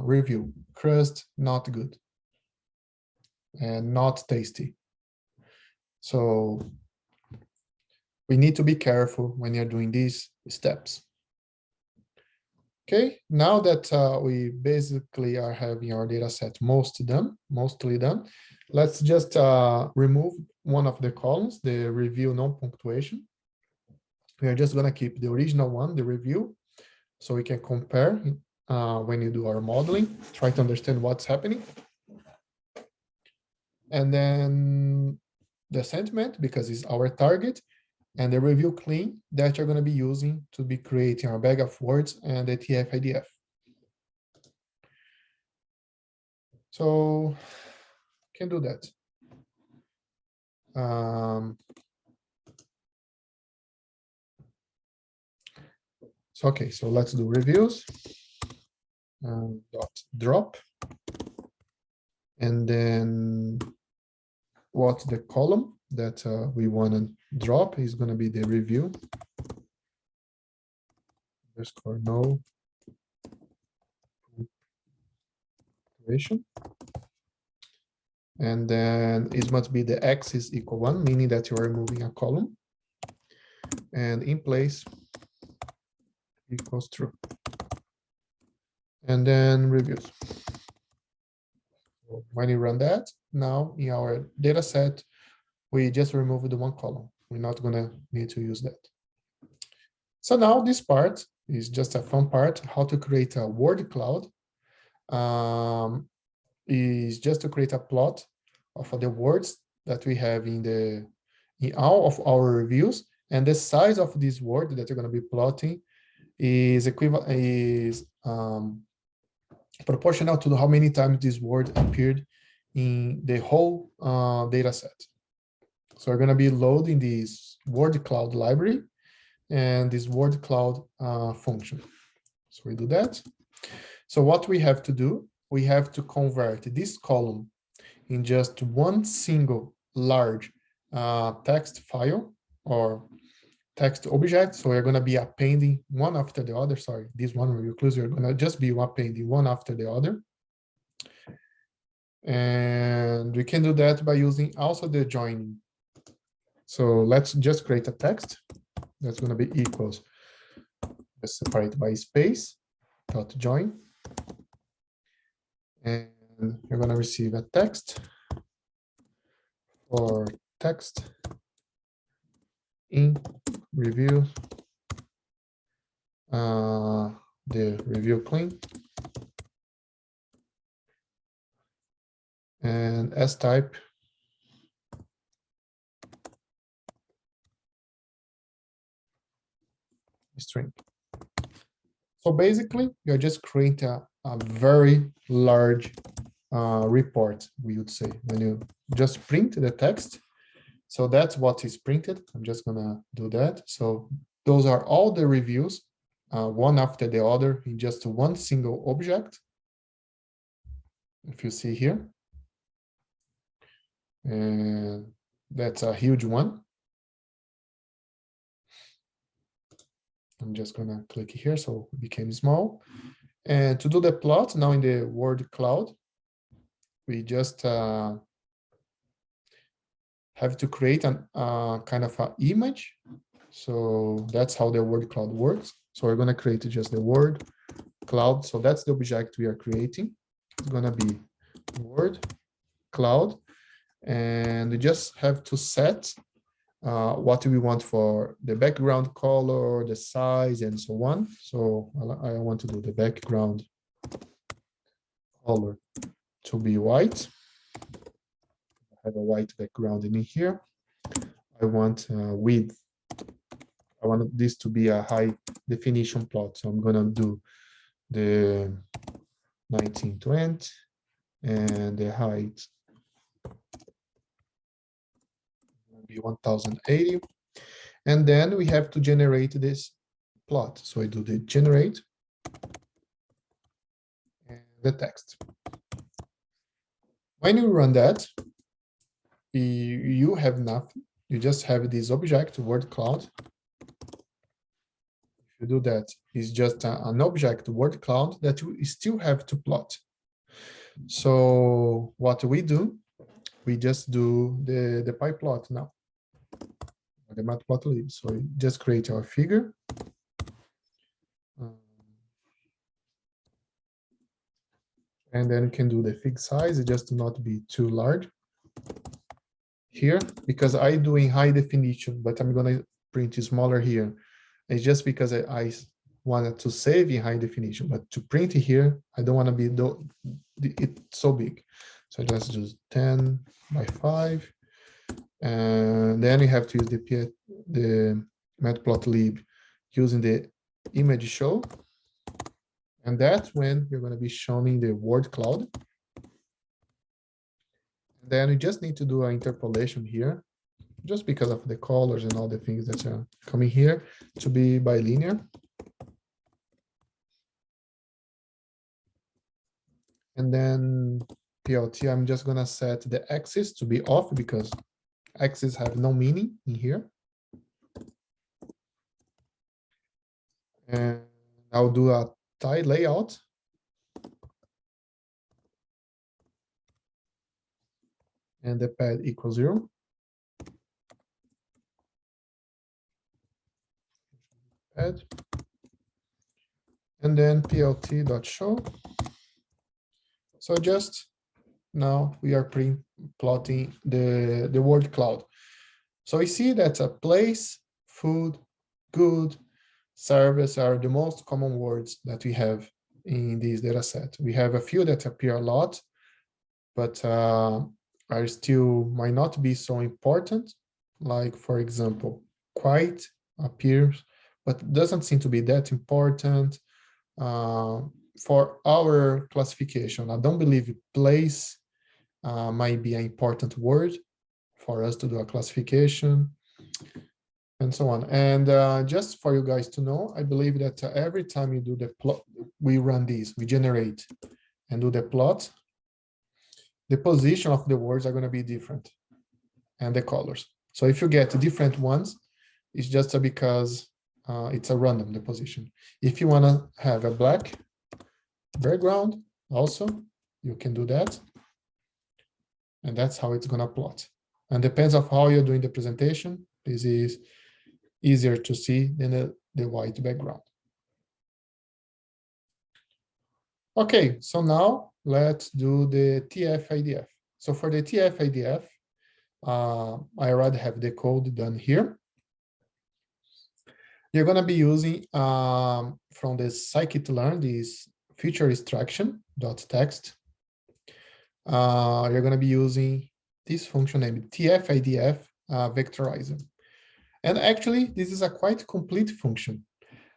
S1: review. Crust, not good, and not tasty. So we need to be careful when you're doing these steps. Okay, now that we basically are having our data set mostly done, let's just remove one of the columns, the review non-punctuation. We are just going to keep the original one, the review, so we can compare when you do our modeling, try to understand what's happening. And then the sentiment, because it's our target, and the review clean that you're going to be using to be creating our bag of words and the TF-IDF. So can do that. So okay, so let's do reviews. Dot drop, and then what the column that we want to drop is going to be the review underscore no punctuation, and then it must be the x is equal 1, meaning that you are removing a column, and in place equals true, and then reviews. So when you run that, now in our data set, we just removed the one column. We're not going to need to use that. So now this part is just a fun part, how to create a word cloud is just to create a plot of the words that we have in all of our reviews, and the size of this word that you're going to be plotting is proportional to how many times this word appeared in the whole data set. So we're going to be loading this word cloud library and this word cloud function. So we do that. So what we have to do, we have to convert this column in just one single large text file or text object. So we're going to be appending one after the other. Sorry, this one will close. We're going to just be appending one after the other. And we can do that by using also the joining. So let's just create a text that's going to be equals, let's separate by space, dot join. And you're going to receive a text for text in review, the review clean, and as type string. So basically, you're just creating a very large report, we would say, when you just print the text. So that's what is printed. I'm just gonna do that. So those are all the reviews, one after the other in just one single object. If you see here, and that's a huge one. I'm just gonna click here so it became small. And to do the plot now in the word cloud, we just have to create an kind of an image. So that's how the word cloud works. So we're gonna create just the word cloud. So that's the object we are creating. It's gonna be word cloud, and we just have to set what do we want for the background color, the size, and so on. So I want to do the background color to be white. I have a white background in here. I want width. I want this to be a high definition plot. So I'm gonna do the 1920 and the height will be 1080. And then we have to generate this plot. So I do the generate and the text. When you run that, you have nothing. You just have this object, word cloud. If you do that, it's just an object, word cloud, that you still have to plot. So what we do, we just do the pyplot now, the matplotlib. So we just create our figure. And then you can do the fig size, just to not be too large. Here, because I do in high definition, but I'm gonna print smaller here. It's just because I wanted to save in high definition, but to print here, I don't want to be it's so big. So let's do 10 by 5, and then you have to use the matplotlib using the image show, and that's when you're going to be showing the word cloud. Then you just need to do an interpolation here, just because of the colors and all the things that are coming here, to be bilinear. And then PLT, I'm just gonna set the axis to be off because axes have no meaning in here. And I'll do a tile layout. And the pad equals 0. Pad. And then plt.show. So just now we are plotting the word cloud. So we see that a place, food, good, service are the most common words that we have in this data set. We have a few that appear a lot, but are still might not be so important. Like, for example, quite appears, but doesn't seem to be that important for our classification. I don't believe place might be an important word for us to do a classification, and so on. And just for you guys to know, I believe that every time you do the plot, we run this, we generate and do the plot, the position of the words are going to be different, and the colors. So if you get different ones, it's just because it's a random, the position. If you want to have a black background, also, you can do that. And that's how it's going to plot. And depends on how you're doing the presentation. This is easier to see than the white background. Okay, so now let's do the TF-IDF. So for the TF-IDF, I already have the code done here. You're going to be using from the scikit-learn this feature extraction.txt. You're going to be using this function named TF-IDF vectorizer. And actually, this is a quite complete function.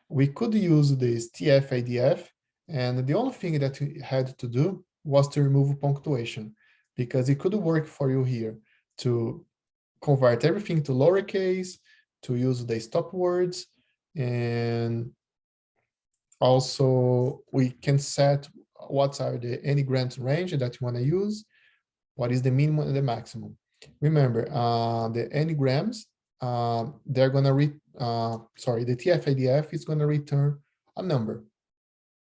S1: We could use this TF-IDF, and the only thing that we had to do was to remove punctuation, because it could work for you here to convert everything to lowercase, to use the stop words, and also we can set what are the n-grams range that you want to use, what is the minimum and the maximum. Remember, the n-grams, they're going to the TF-IDF is going to return a number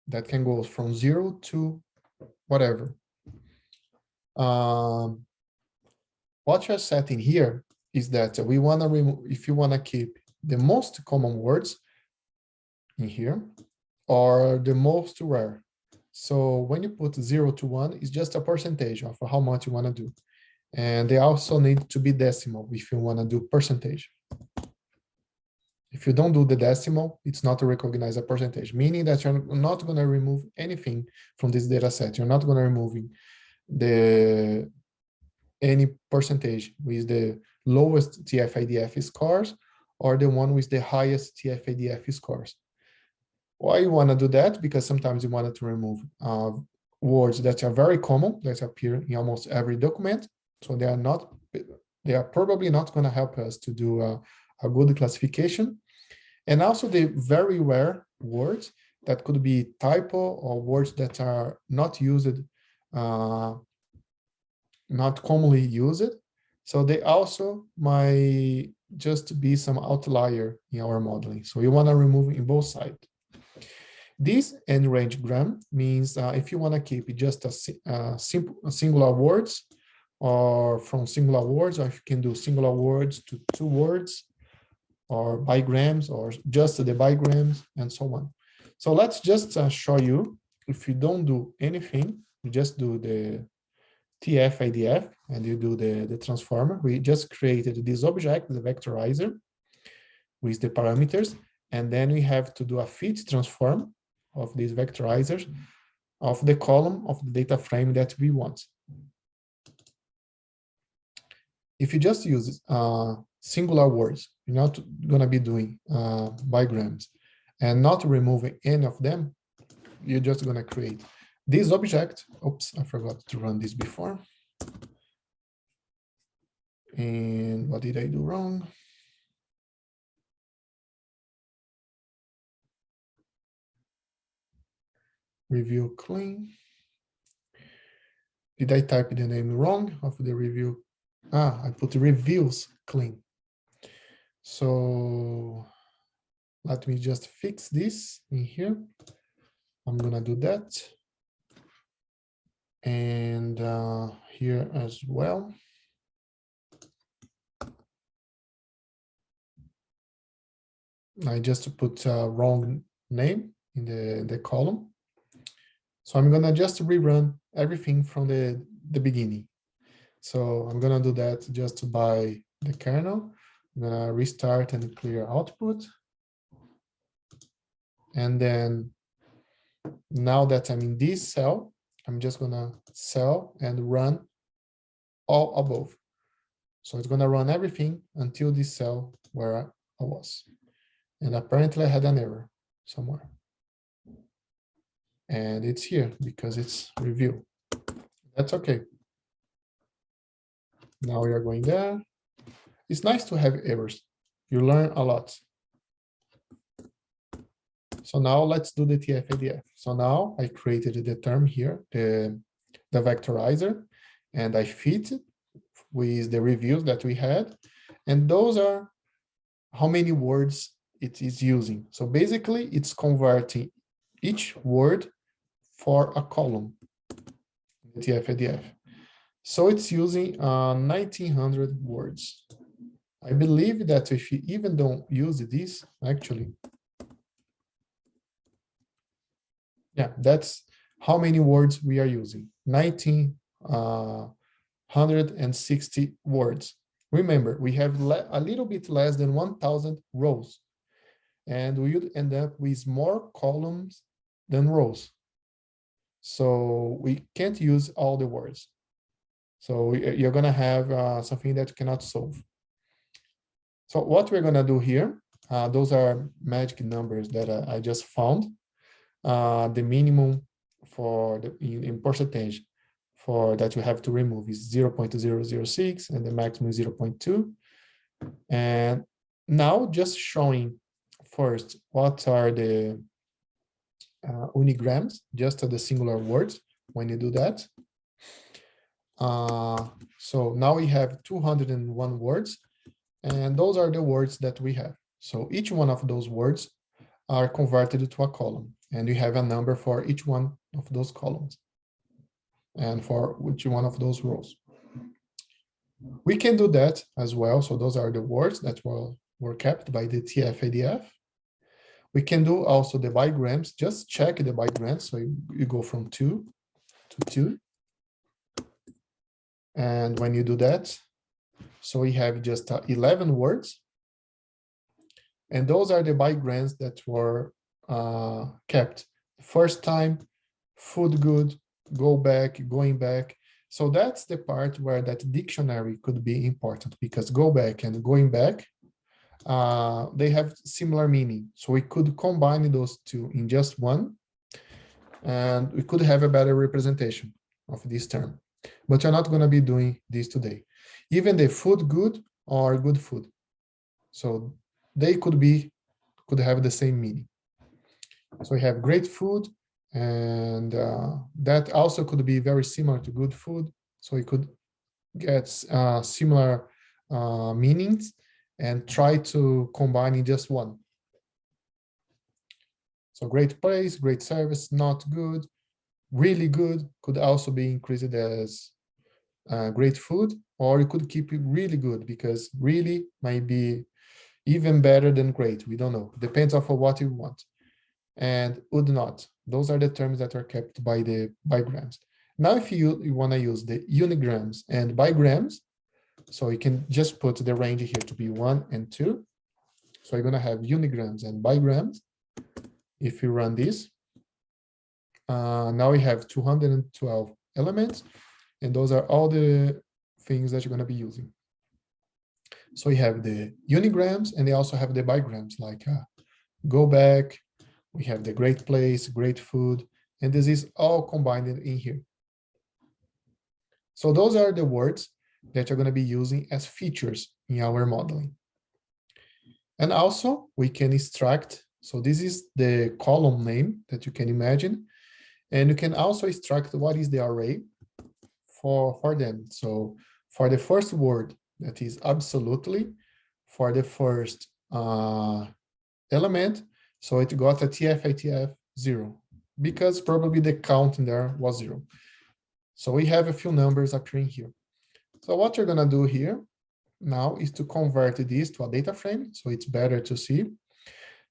S1: that can go from 0 to whatever. What you're setting here is that we want to remove, if you want to keep the most common words in here or the most rare. So when you put 0 to 1, it's just a percentage of how much you want to do. And they also need to be decimal if you want to do percentage. If you don't do the decimal, it's not a recognized percentage, meaning that you're not going to remove anything from this data set. You're not going to remove any percentage with the lowest TF-IDF scores or the one with the highest TF-IDF scores. Why you want to do that? Because sometimes you wanted to remove words that are very common, that appear in almost every document. So they are probably not going to help us to do a good classification. And also the very rare words that could be typo or words that are not used, not commonly used. So they also might just be some outlier in our modeling. So you want to remove in both sides. This n-range gram means if you want to keep just a singular words, or from singular words, or if you can do singular words to 2 words, or bigrams, or just the bigrams, and so on. So let's just show you, if you don't do anything, you just do the TF-IDF, and you do the transformer. We just created this object, the vectorizer, with the parameters, and then we have to do a fit transform of these vectorizers of the column of the data frame that we want. If you just use singular words, you're not going to be doing bigrams and not removing any of them, you're just going to create this object. Oops, I forgot to run this before. And what did I do wrong? Review clean. Did I type the name wrong of the review? I put reviews clean. So let me just fix this in here. I'm gonna do that. And here as well. I just put wrong name in the column. So I'm gonna just rerun everything from the beginning. So I'm gonna do that just by the kernel. I'm gonna restart and clear output. And then Now that I'm in this cell, I'm just gonna cell and run all above. So it's gonna run everything until this cell where I was. And apparently I had an error somewhere. And it's here because it's review. That's okay. Now we are going there. It's nice to have errors. You learn a lot. So now let's do the TF-IDF. So now I created the term here, the vectorizer, and I fit it with the reviews that we had. And those are how many words it is using. So basically it's converting each word for a column, the TF-IDF. So it's using 1900 words. I believe that if you even don't use this, actually, yeah, that's how many words we are using, 1960 words. Remember, we have a little bit less than 1000 rows, and we would end up with more columns than rows. So we can't use all the words. So you're gonna have something that you cannot solve. So what we're gonna do here, those are magic numbers that I just found. The minimum for the in percentage for that you have to remove is 0.006 and the maximum is 0.2. And now just showing first what are the unigrams, just the singular words when you do that. So now we have 201 words, and those are the words that we have. So each one of those words are converted to a column, and we have a number for each one of those columns and for each one of those rows. We can do that as well. So those are the words that were kept by the TF-IDF. We can do also the bigrams. Just check the bigrams. So you go from 2 to 2. And when you do that, so we have just 11 words. And those are the bigrams that were kept. First time, food good, go back, going back. So that's the part where that dictionary could be important, because go back and going back, they have similar meaning. So we could combine those two in just one, and we could have a better representation of this term. But you're not going to be doing this today. Even the food good or good food. So they could have the same meaning. So we have great food, and that also could be very similar to good food. So we could get similar meanings and try to combine in just one. So great place, great service, not good, really good could also be increased as great food, or you could keep it really good, because really might be even better than great. We don't know. Depends on what you want. And would not. Those are the terms that are kept by the bigrams. Now, if you want to use the unigrams and bigrams, so you can just put the range here to be 1 and 2. So you're going to have unigrams and bigrams. If you run this, now we have 212 elements, and those are all the things that you're going to be using. So we have the unigrams, and they also have the bigrams, like go back. We have the great place, great food, and this is all combined in here. So those are the words that you're going to be using as features in our modeling. And also we can extract, so this is the column name that you can imagine, and you can also extract what is the array for them. So for the first word, that is absolutely, for the first element, so it got a TF-IDF 0, because probably the count in there was 0. So we have a few numbers appearing here. So what you're gonna do here now is to convert this to a data frame, so it's better to see.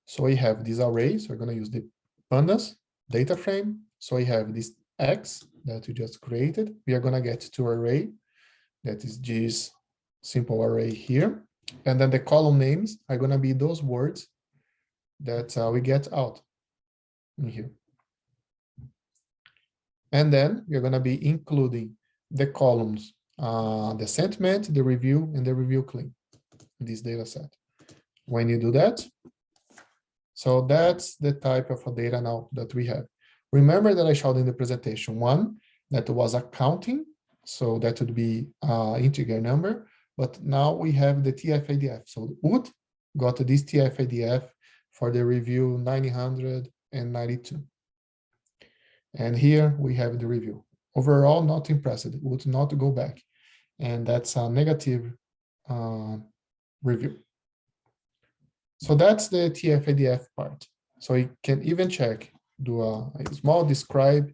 S1: So we have this array, so we're gonna use the pandas data frame. So we have this X that we just created. We are gonna get to array, that is this simple array here. And then the column names are gonna be those words that we get out in here. And then you're going to be including the columns, the sentiment, the review, and the review claim in this data set. When you do that, so that's the type of data now that we have. Remember that I showed in the presentation one that was accounting, so that would be integer number, but now we have the TF-IDF. So Wood got this TF-IDF for the review 992. And here we have the review. Overall, not impressed, would not go back. And that's a negative review. So that's the TF-IDF part. So you can even check, do a small describe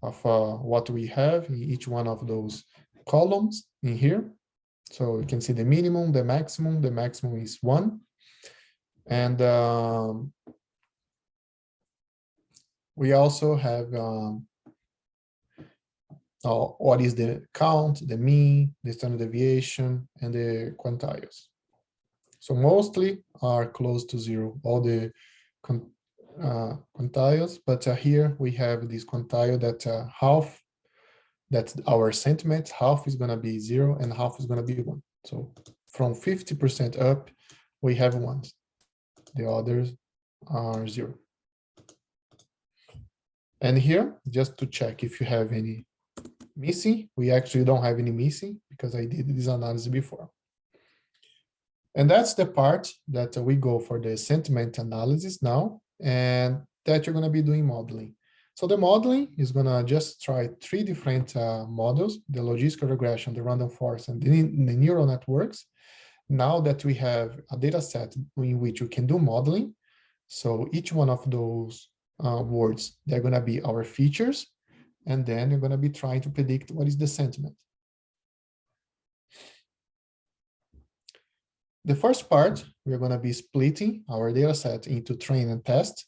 S1: of what we have in each one of those columns in here. So you can see the minimum, the maximum is 1. And we also have what is the count, the mean, the standard deviation, and the quantiles. So mostly are close to 0, all the quantiles, but here we have this quantile that half, that's our sentiment, half is going to be 0 and half is going to be 1. So from 50% up, we have 1. The others are 0. And here, just to check if you have any missing, we actually don't have any missing because I did this analysis before. And that's the part that we go for the sentiment analysis now, and that you're going to be doing modeling. So the modeling is going to just try 3 different models, the logistical regression, the random forest, and the neural networks. Now that we have a data set in which you can do modeling, so each one of those words, they're going to be our features, and then you're going to be trying to predict what is the sentiment. The first part, we're going to be splitting our data set into train and test,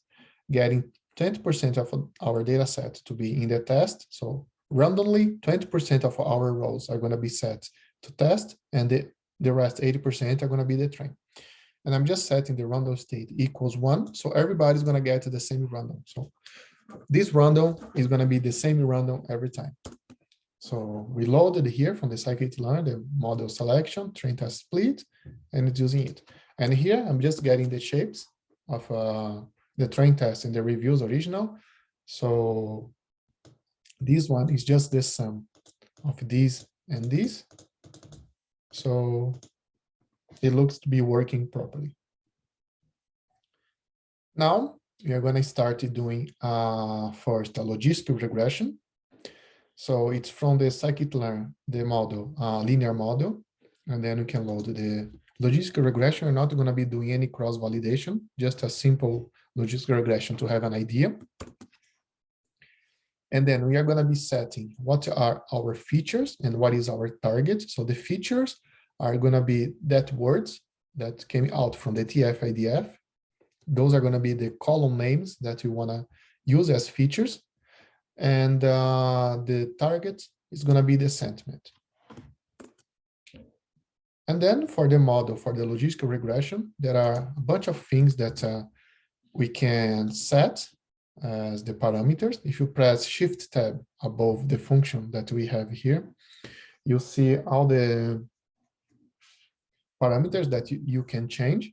S1: getting 20% of our data set to be in the test. So randomly, 20% of our rows are going to be set to test, and the rest 80% are going to be the train. And I'm just setting the random state equals 1. So everybody's going to get the same random. So this random is going to be the same random every time. So we loaded here from the scikit-learn, the model selection, train test split, and it's using it. And here I'm just getting the shapes of the train test and the reviews original. So this one is just the sum of these and these. So it looks to be working properly. Now we are going to start doing first a logistic regression. So it's from the scikit-learn, the model, linear model, and then we can load the logistic regression. We're not going to be doing any cross-validation, just a simple logistic regression to have an idea. And then we are going to be setting what are our features and what is our target. So the features are going to be that words that came out from the TF-IDF. Those are going to be the column names that we want to use as features. And the target is going to be the sentiment. And then for the model, for the logistical regression, there are a bunch of things that we can set as the parameters. If you press Shift tab above the function that we have here, you'll see all the parameters that you can change.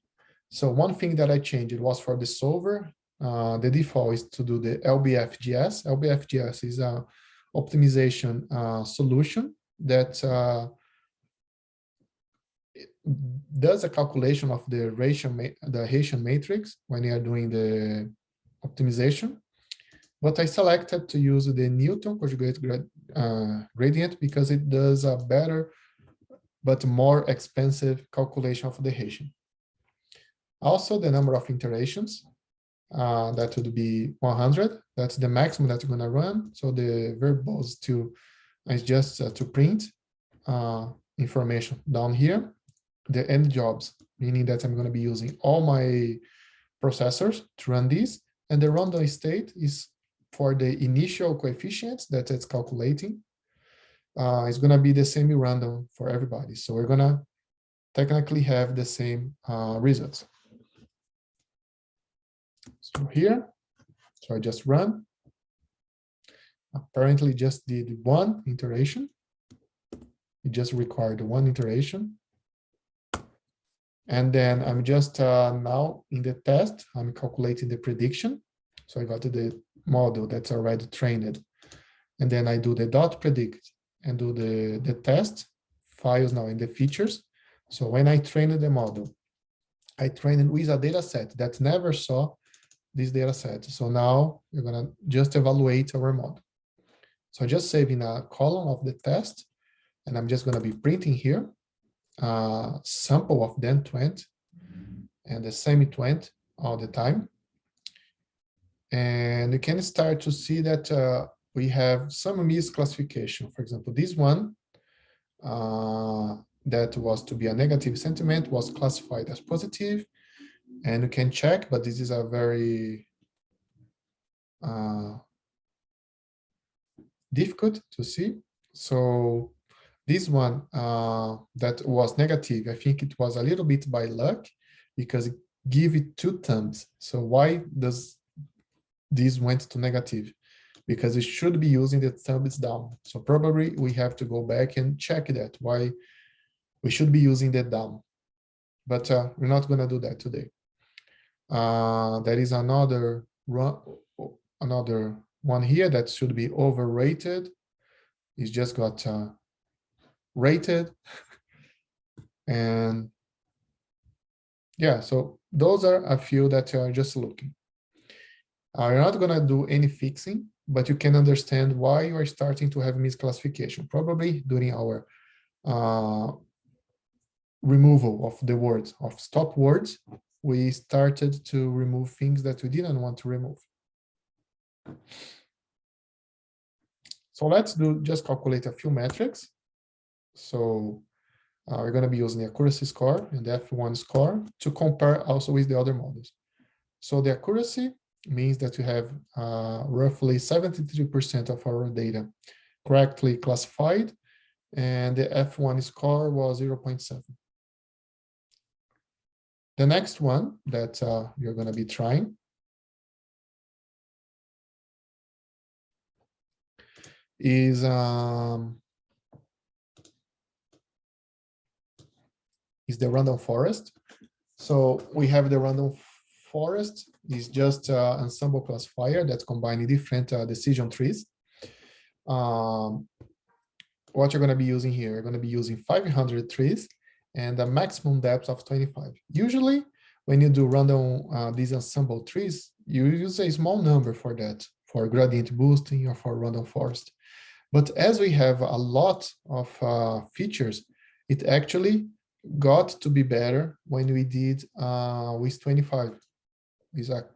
S1: So one thing that I changed, it was for the solver. The default is to do the LBFGS. LBFGS is a optimization solution that does a calculation of the Haitian matrix when you are doing the optimization. But I selected to use the Newton conjugate gradient because it does a better but more expensive calculation of the Haitian. Also, the number of iterations. That would be 100. That's the maximum that you're going to run. So the variable is just to print information down here. The end jobs, meaning that I'm going to be using all my processors to run these. And the random state is for the initial coefficients that it's calculating. It's going to be the same random for everybody. So we're going to technically have the same results. So here, so I just run. apparently just did one iteration. It just required one iteration. And then I'm just now in the test, I'm calculating the prediction. So I got the model that's already trained. And then I do the dot predict and do the test files now in the features. So when I trained the model, I trained with a data set that never saw this data set. So now we're gonna just evaluate our model. So just saving a column of the test, and I'm just gonna be printing here a sample of the 20 and the semi-20 all the time. And you can start to see that we have some misclassification. For example, this one that was to be a negative sentiment was classified as positive, and you can check, but this is a very difficult to see. So this one that was negative, I think it was a little bit by luck because it gave it 2 thumbs. So why does this went to negative? Because it should be using the thumbs down. So probably we have to go back and check that, why we should be using the down. But we're not going to do that today. There is another one here that should be overrated. It's just got rated. And yeah, so those are a few that are just looking. You're not going to do any fixing, but you can understand why you are starting to have misclassification. Probably during our removal of the words, of stop words, we started to remove things that we didn't want to remove. So let's just calculate a few metrics. So we're going to be using the accuracy score and the F1 score to compare also with the other models. So the accuracy means that you have roughly 73% of our data correctly classified, and the F1 score was 0.7. The next one that you're going to be trying is the random forest. So we have the random forest is just an ensemble classifier that's combining different decision trees. What you're going to be using here, you're going to be using 500 trees and a maximum depth of 25. Usually, when you do random these ensemble trees, you use a small number for that, for gradient boosting or for random forest. But as we have a lot of features, it actually got to be better when we did with 25. It's a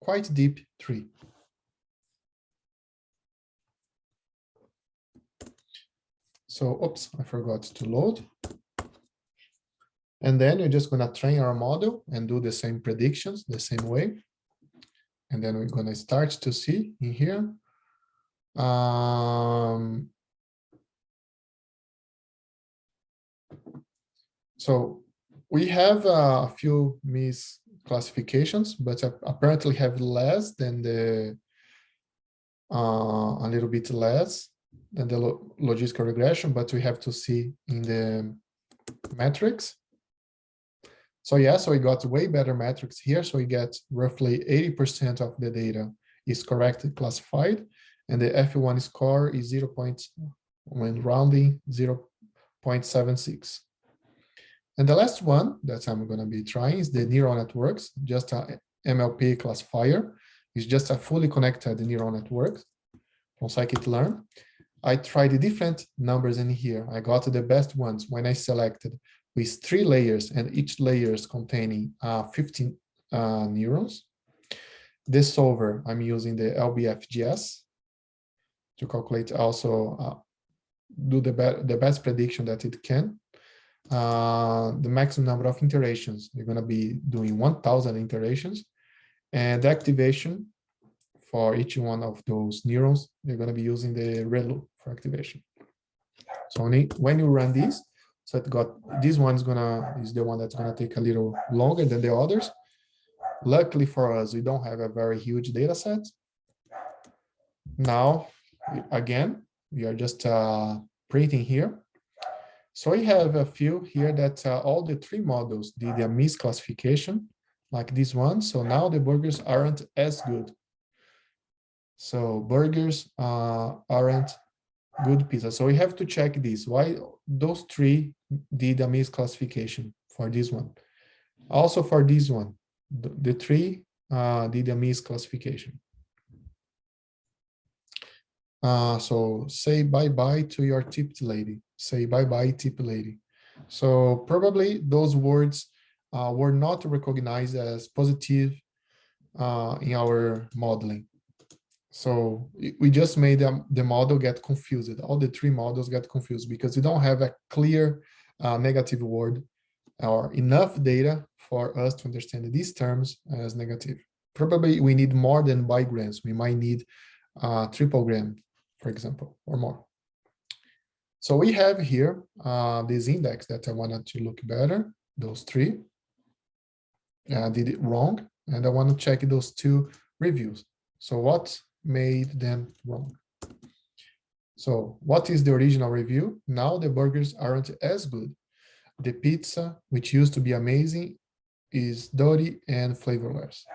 S1: quite deep tree. So, oops, I forgot to load. And then we're just going to train our model and do the same predictions the same way. And then we're going to start to see in here. So we have a few misclassifications, but apparently have less than the, a little bit less than the logistical regression, but we have to see in the metrics. So yeah, so we got way better metrics here. So we get roughly 80% of the data is correctly classified, and the F1 score is when rounding 0.76. And the last one that I'm going to be trying is the neural networks, just a MLP classifier. It's just a fully connected neural network from scikit-learn. I tried the different numbers in here. I got the best ones when I selected with 3 layers and each layers containing 15 neurons. The solver, I'm using the LBFGS to calculate also do the best prediction that it can. The maximum number of iterations, you're going to be doing 1,000 iterations, and the activation for each one of those neurons, you're going to be using the ReLU for activation. So when you run this, so it got this one is the one that's going to take a little longer than the others. Luckily for us, we don't have a very huge data set, now, again, we are just printing here. So we have a few here that all the three models did a misclassification, like this one. So now the burgers aren't as good. So burgers aren't good pizza. So we have to check this. Why those three did a misclassification for this one. Also for this one, the three did a misclassification. So say bye-bye to your tipped lady. Say bye-bye, tip lady. So probably those words were not recognized as positive in our modeling. So we just made the model get confused. All the three models get confused because we don't have a clear negative word or enough data for us to understand these terms as negative. Probably we need more than bigrams. We might need triple gram, for example, or more. So we have here this index that I wanted to look better, those three. I did it wrong, and I want to check those two reviews. So what made them wrong? So what is the original review? Now the burgers aren't as good. The pizza, which used to be amazing, is dirty and flavorless.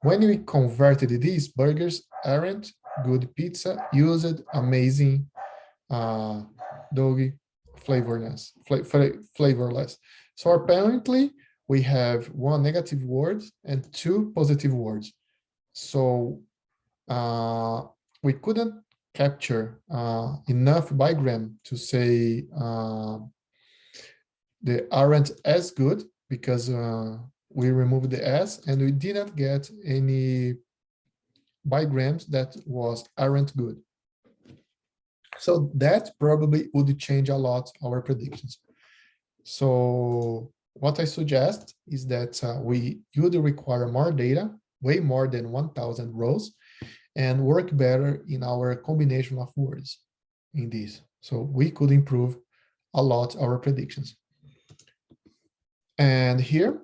S1: When we converted these burgers aren't good pizza, used amazing doggy flavorless. So apparently we have one negative word and two positive words. So we couldn't capture enough bigram to say they aren't as good because we removed the S and we didn't get any bigrams that was aren't good. So that probably would change a lot our predictions. So what I suggest is that we would require more data, way more than 1,000 rows, and work better in our combination of words in this. So we could improve a lot our predictions. And here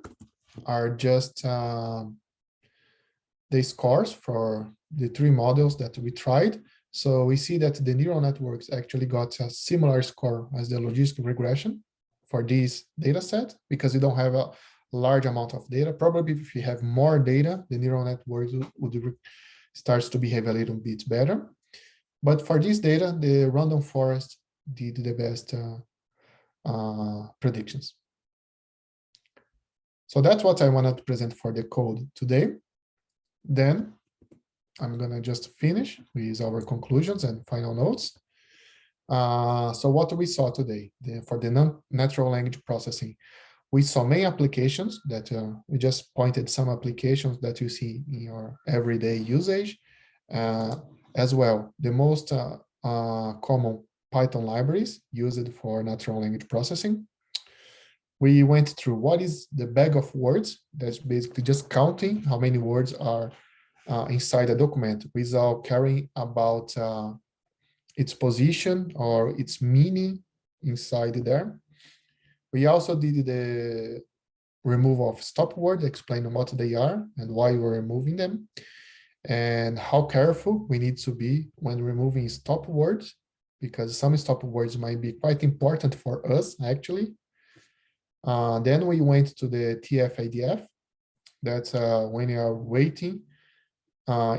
S1: are just the scores for the three models that we tried. So we see that the neural networks actually got a similar score as the logistic regression for this data set, because we don't have a large amount of data. Probably if you have more data, the neural network would starts to behave a little bit better. But for this data, the random forest did the best predictions. So that's what I wanted to present for the code today. Then I'm gonna just finish with our conclusions and final notes. So what we saw today for the natural language processing, we saw main applications that we just pointed some applications that you see in your everyday usage. As well, the most common Python libraries used for natural language processing. We went through what is the bag of words. That's basically just counting how many words are inside a document without caring about its position or its meaning inside there. We also did the removal of stop words, explain what they are and why we're removing them, and how careful we need to be when removing stop words, because some stop words might be quite important for us, actually. Then we went to the TF-IDF. That's when you are weighting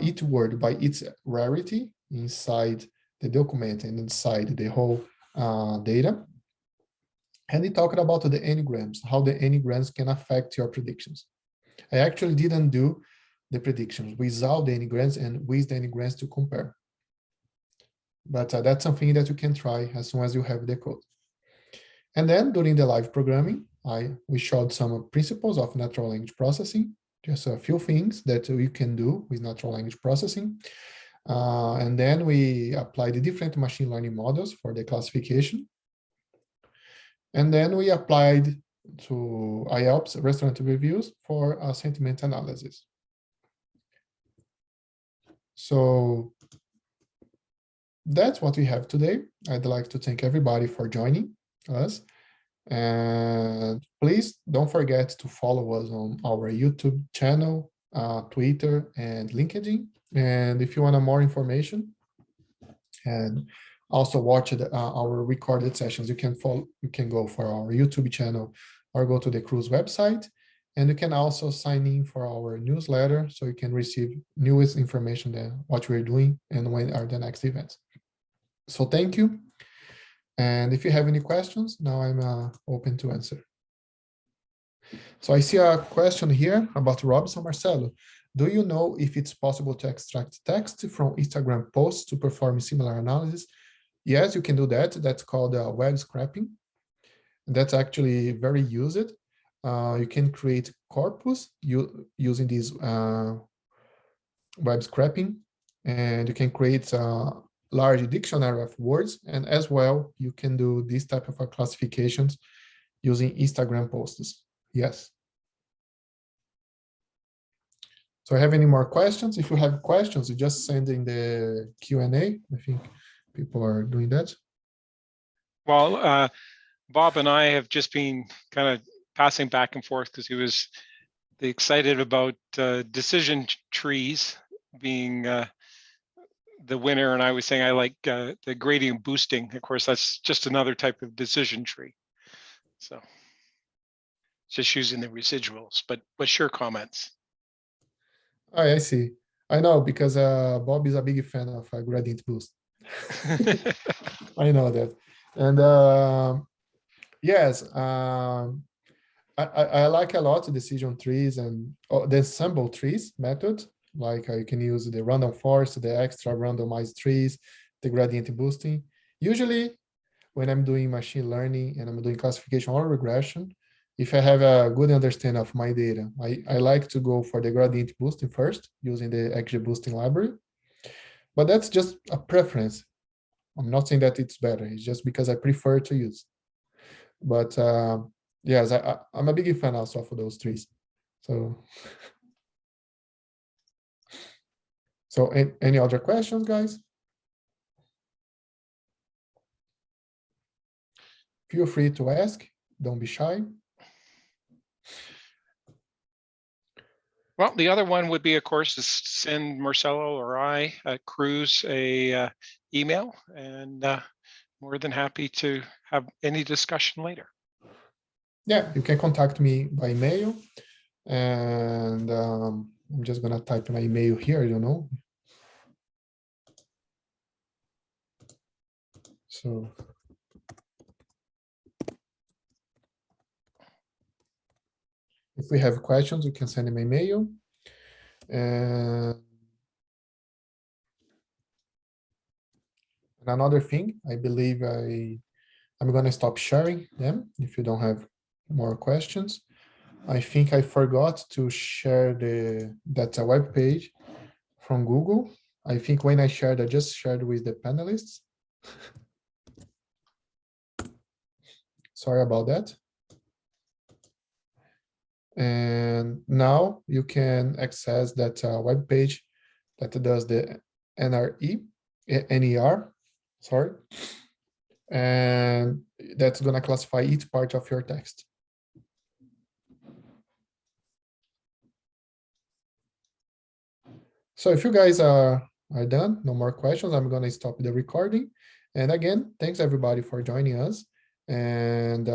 S1: each word by its rarity inside the document and inside the whole data. And we talked about the n-grams, how the n-grams can affect your predictions. I actually didn't do the predictions without the n-grams and with the n-grams to compare. But that's something that you can try as soon as you have the code. And then during the live programming, we showed some principles of natural language processing, just a few things that you can do with natural language processing. And then we applied the different machine learning models for the classification. And then we applied to YELP's restaurant reviews for a sentiment analysis. So that's what we have today. I'd like to thank everybody for joining us. And please don't forget to follow us on our YouTube channel, Twitter, and LinkedIn. And if you want more information, and also watch our recorded sessions. You can go for our YouTube channel or go to the Cruise website, and you can also sign in for our newsletter so you can receive newest information than what we're doing and when are the next events. So thank you. And if you have any questions, now I'm open to answer. So I see a question here about Robson. Marcelo, do you know if it's possible to extract text from Instagram posts to perform similar analysis? Yes, you can do that. That's called web scraping. That's actually very used. You can create corpus using this web scraping, and you can create a large dictionary of words, and as well, you can do this type of classifications using Instagram posts. Yes. So have any more questions? If you have questions, you just send in the Q&A. I think people are doing that.
S3: Well, Bob and I have just been kind of passing back and forth because he was excited about decision trees being the winner, and I was saying I like the gradient boosting. Of course, that's just another type of decision tree. So just using the residuals, but what's your comments?
S1: Oh, I see. I know, because Bob is a big fan of gradient boost. I know that. And yes, I like a lot of decision trees and the ensemble trees method. Like you can use the random forest, the extra randomized trees, the gradient boosting. Usually when I'm doing machine learning and I'm doing classification or regression, if I have a good understanding of my data, I like to go for the gradient boosting first using the XG boosting library. But that's just a preference. I'm not saying that it's better. It's just because I prefer to use. But yes, I'm a big fan also of those trees. So any other questions, guys? Feel free to ask. Don't be shy.
S3: Well, the other one would be, of course, to send Marcelo or I at Cruise a email, and more than happy to have any discussion later.
S1: Yeah, you can contact me by email, and I'm just gonna type my email here. You know, so if we have questions, you can send me an email. And another thing, I believe I'm gonna stop sharing them if you don't have more questions. I think I forgot to share that web page from Google. I think when I shared, I just shared with the panelists. Sorry about that. And now you can access that web page that does the NER, sorry, and that's going to classify each part of your text. So if you guys are done, no more questions, I'm going to stop the recording. And again, thanks everybody for joining us. And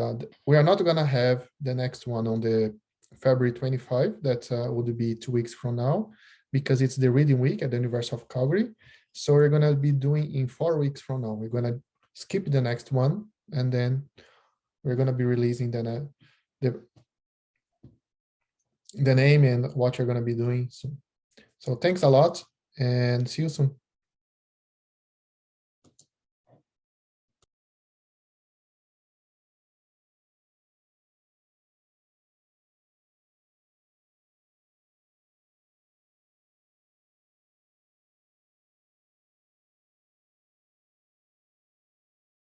S1: we are not going to have the next one on the February 25. That would be 2 weeks from now, because it's the reading week at the University of Calgary. So we're going to be doing in 4 weeks from now. We're going to skip the next one, and then we're going to be releasing the name and what you're going to be doing soon. So thanks a lot, and see you soon.